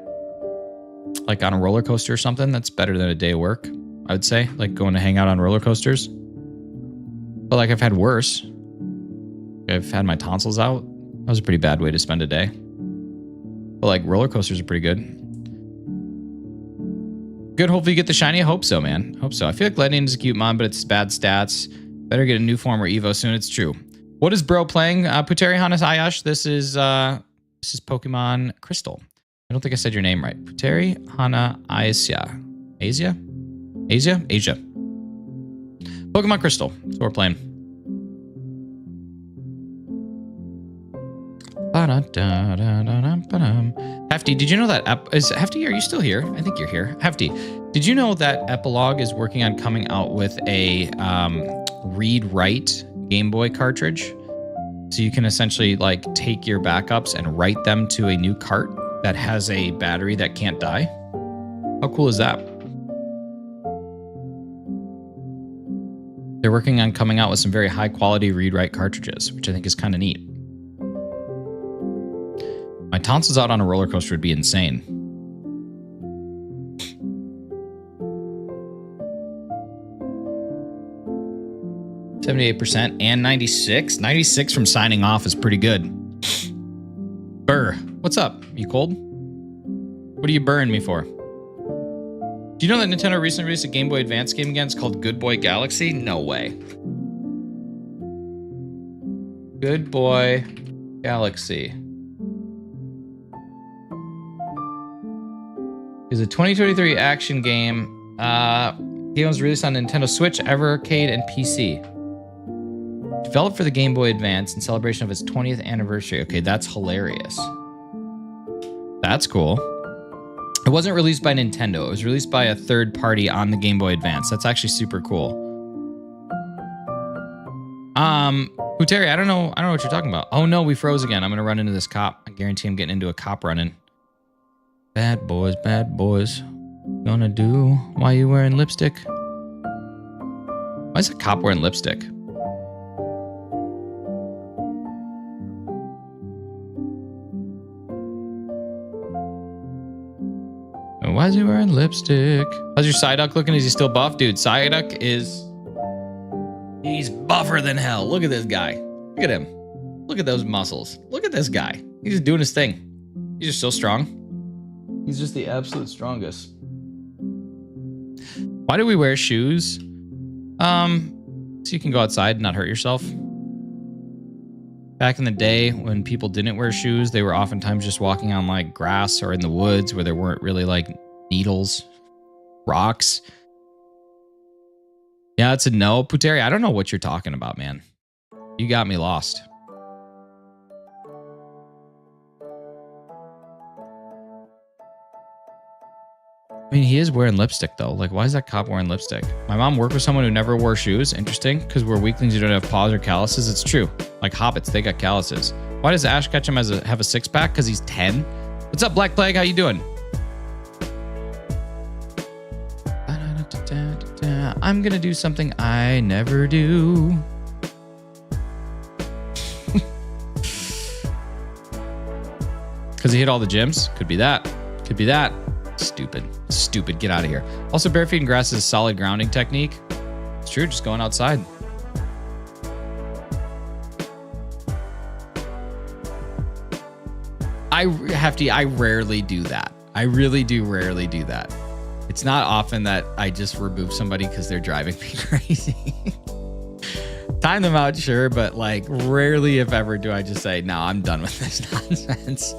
Like on a roller coaster or something. That's better than a day of work, I would say. Like going to hang out on roller coasters. But like I've had worse. I've had my tonsils out. That was a pretty bad way to spend a day. But like roller coasters are pretty good. Good, hopefully you get the shiny. I hope so, man. Hope so. I feel like LEDIAN is a cute mon, but it's bad stats. Better get a new form or Evo soon. It's true. What is bro playing? Puteri Hanas Ayash. This is Pokemon Crystal. I don't think I said your name right. Puteri Hana Asia. Asia? Pokemon Crystal. That's what we're playing. Hefty, did you know that Hefty, are you still here? I think you're here. Hefty, did you know that Epilogue is working on coming out with a read-write Game Boy cartridge? So you can essentially like take your backups and write them to a new cart that has a battery that can't die. How cool is that? They're working on coming out with some very high quality read-write cartridges, which I think is kind of neat. My tonsils out on a roller coaster would be insane. %, and 96. 96 from signing off is pretty good. Burr, what's up? You cold? What are you burring me for? Do you know that Nintendo recently released a Game Boy Advance game again? It's called Good Boy Galaxy? No way. Good Boy Galaxy. It's a 2023 action game. Game was released on Nintendo Switch, Evercade, and PC. Developed for the Game Boy Advance in celebration of its 20th anniversary. Okay, that's hilarious. That's cool. It wasn't released by Nintendo. It was released by a third party on the Game Boy Advance. That's actually super cool. Puteri, I don't know what you're talking about. Oh no, we froze again. I'm gonna run into this cop. I guarantee I'm getting into a cop running. Bad boys, gonna do. Why you wearing lipstick? Why is a cop wearing lipstick? Why is he wearing lipstick? How's your Psyduck looking? Is he still buff? Dude, Psyduck he's buffer than hell. Look at this guy. Look at him. Look at those muscles. Look at this guy. He's just doing his thing. He's just so strong. He's just the absolute strongest. Why do we wear shoes? So you can go outside and not hurt yourself. Back in the day when people didn't wear shoes, they were oftentimes just walking on like grass or in the woods where there weren't really like needles, rocks. Yeah, it's a no. Puteri, I don't know what you're talking about, man. You got me lost. I mean, he is wearing lipstick though. Like, why is that cop wearing lipstick? My mom worked with someone who never wore shoes. Interesting, because we're weaklings who don't have paws or calluses. It's true. Like hobbits, they got calluses. Why does Ash Ketchum have a six pack? Because he's 10. What's up, Black Plague? How you doing? I'm gonna do something I never do. Because he hit all the gyms? Could be that. Could be that. Stupid. Get out of here. Also, bare feet and grass is a solid grounding technique. It's true. Just going outside. I rarely do that. I really do rarely do that. It's not often that I just remove somebody because they're driving me crazy. time them out, sure, but like rarely, if ever, do I just say, no, I'm done with this nonsense.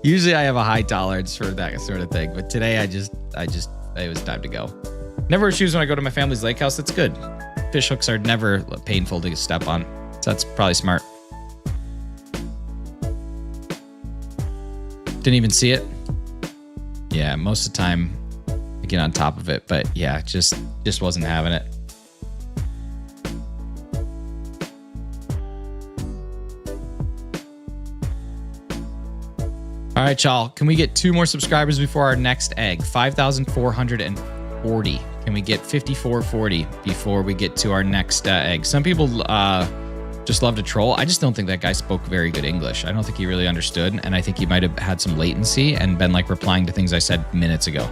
Usually I have a high tolerance for that sort of thing, but today it was time to go. Never wear shoes when I go to my family's lake house. That's good. Fish hooks are never painful to step on. So that's probably smart. Didn't even see it. Yeah, most of the time I get on top of it, but yeah, just wasn't having it. All right, y'all. Can we get 2 more subscribers before our next egg? 5,440. Can we get 5440 before we get to our next egg? Some people just love to troll. I just don't think that guy spoke very good English. I don't think he really understood, and I think he might have had some latency and been like replying to things I said minutes ago.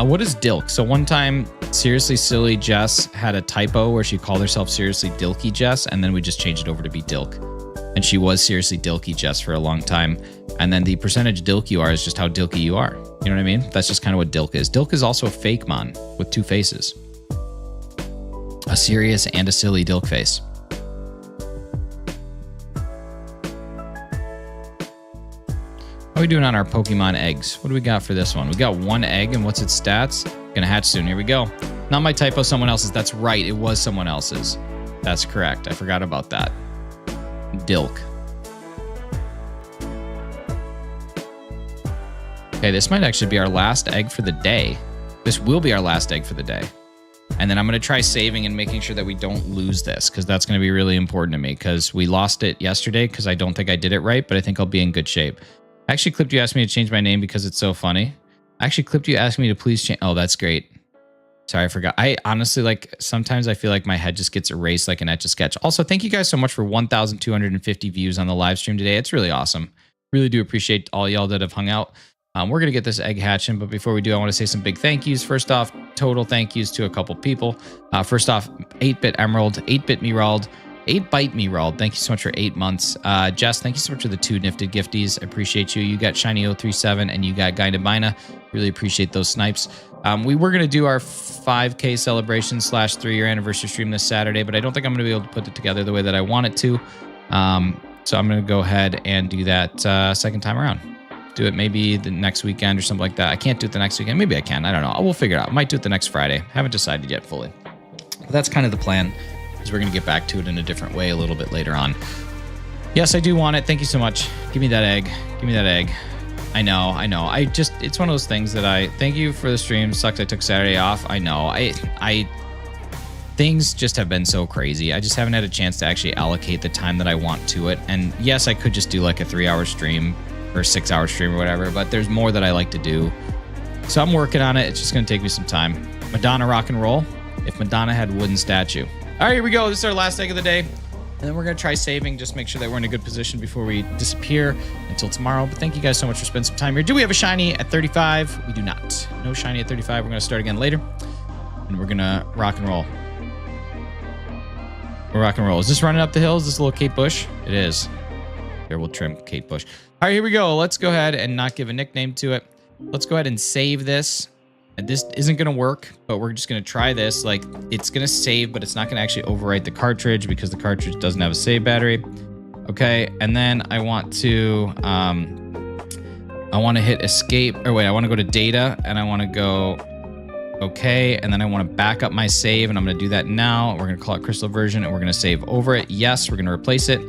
What is Dilk? So one time, Seriously Silly Jess had a typo where she called herself Seriously Dilky Jess, and then we just changed it over to be Dilk. And she was seriously Dilky Jess for a long time. And then the percentage Dilk you are is just how Dilky you are. You know what I mean? That's just kind of what Dilk is. Dilk is also a fake mon with 2 faces. A serious and a silly Dilk face. How are we doing on our Pokemon eggs? What do we got for this one? We got 1 egg, and what's its stats? Gonna hatch soon. Here we go. Not my typo, someone else's. That's right. It was someone else's. That's correct. I forgot about that. Dilk. Okay, this might actually be our last egg for the day. This will be our last egg for the day. And then I'm going to try saving and making sure that we don't lose this, because that's going to be really important to me, because we lost it yesterday because I don't think I did it right, but I think I'll be in good shape. I actually clipped you asking me to change my name because it's so funny. I actually clipped you asking me to please change. Oh, that's great. Sorry, I forgot. I honestly, like, sometimes I feel like my head just gets erased like an Etch-a-Sketch. Also, thank you guys so much for 1,250 views on the live stream today. It's really awesome. Really do appreciate all y'all that have hung out. We're going to get this egg hatching, but before we do, I want to say some big thank yous. First off, total thank yous to a couple people. First off, 8-Bit Emerald, 8-Bit Merald, 8-Byte Merald. Thank you so much for 8 months. Jess, thank you so much for the 2 nifted gifties. I appreciate you. You got Shiny037 and you got Guidabina. Really appreciate those snipes. We were going to do our 5K celebration / 3-year anniversary stream this Saturday, but I don't think I'm going to be able to put it together the way that I want it to. So I'm going to go ahead and do that second time around. Do it maybe the next weekend or something like that. I can't do it the next weekend. Maybe I can. I don't know. We'll figure it out. I might do it the next Friday. Haven't decided yet fully. But that's kind of the plan, because we're going to get back to it in a different way a little bit later on. Yes, I do want it. Thank you so much. Give me that egg. Give me that egg. I know. It's one of those things that thank you for the stream. Sucks I took Saturday off. I know. Things just have been so crazy. I just haven't had a chance to actually allocate the time that I want to it. And yes, I could just do like a 3-hour stream or 6-hour stream or whatever, but there's more that I like to do. So I'm working on it. It's just going to take me some time. Madonna rock and roll. If Madonna had a wooden statue. All right, here we go. This is our last egg of the day. And then we're going to try saving, just make sure that we're in a good position before we disappear until tomorrow. But thank you guys so much for spending some time here. Do we have a shiny at 35? We do not. No shiny at 35. We're going to start again later. And we're going to rock and roll. We're rock and roll. Is this running up the hill? Is this a little Kate Bush? It is. Here, we'll trim Kate Bush. All right, here we go. Let's go ahead and not give a nickname to it. Let's go ahead and save this. And this isn't going to work, but we're just going to try this. Like, it's going to save, but it's not going to actually overwrite the cartridge because the cartridge doesn't have a save battery. Okay, and then I want to hit escape. Or wait, I want to go to data, and I want to go okay, and then I want to back up my save, and I'm going to do that now. We're going to call it crystal version, and we're going to save over it. Yes, we're going to replace it.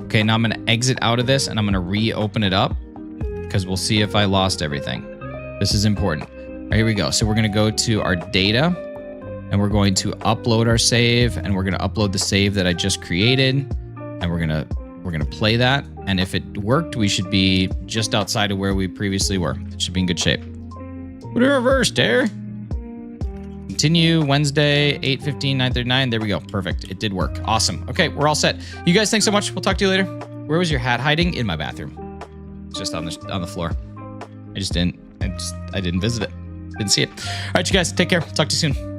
Okay, now I'm going to exit out of this, and I'm going to reopen it up because we'll see if I lost everything. This is important. All right, here we go. So we're going to go to our data, and we're going to upload our save, and we're going to upload the save that I just created, and we're going to play that. And if it worked, we should be just outside of where we previously were. It should be in good shape. Put it reversed there. Continue Wednesday, 8:15, 9:39. There we go. Perfect. It did work. Awesome. Okay, we're all set. You guys, thanks so much. We'll talk to you later. Where was your hat hiding? In my bathroom. It's just on the floor. I didn't visit it. Didn't see it. All right, you guys, take care. Talk to you soon.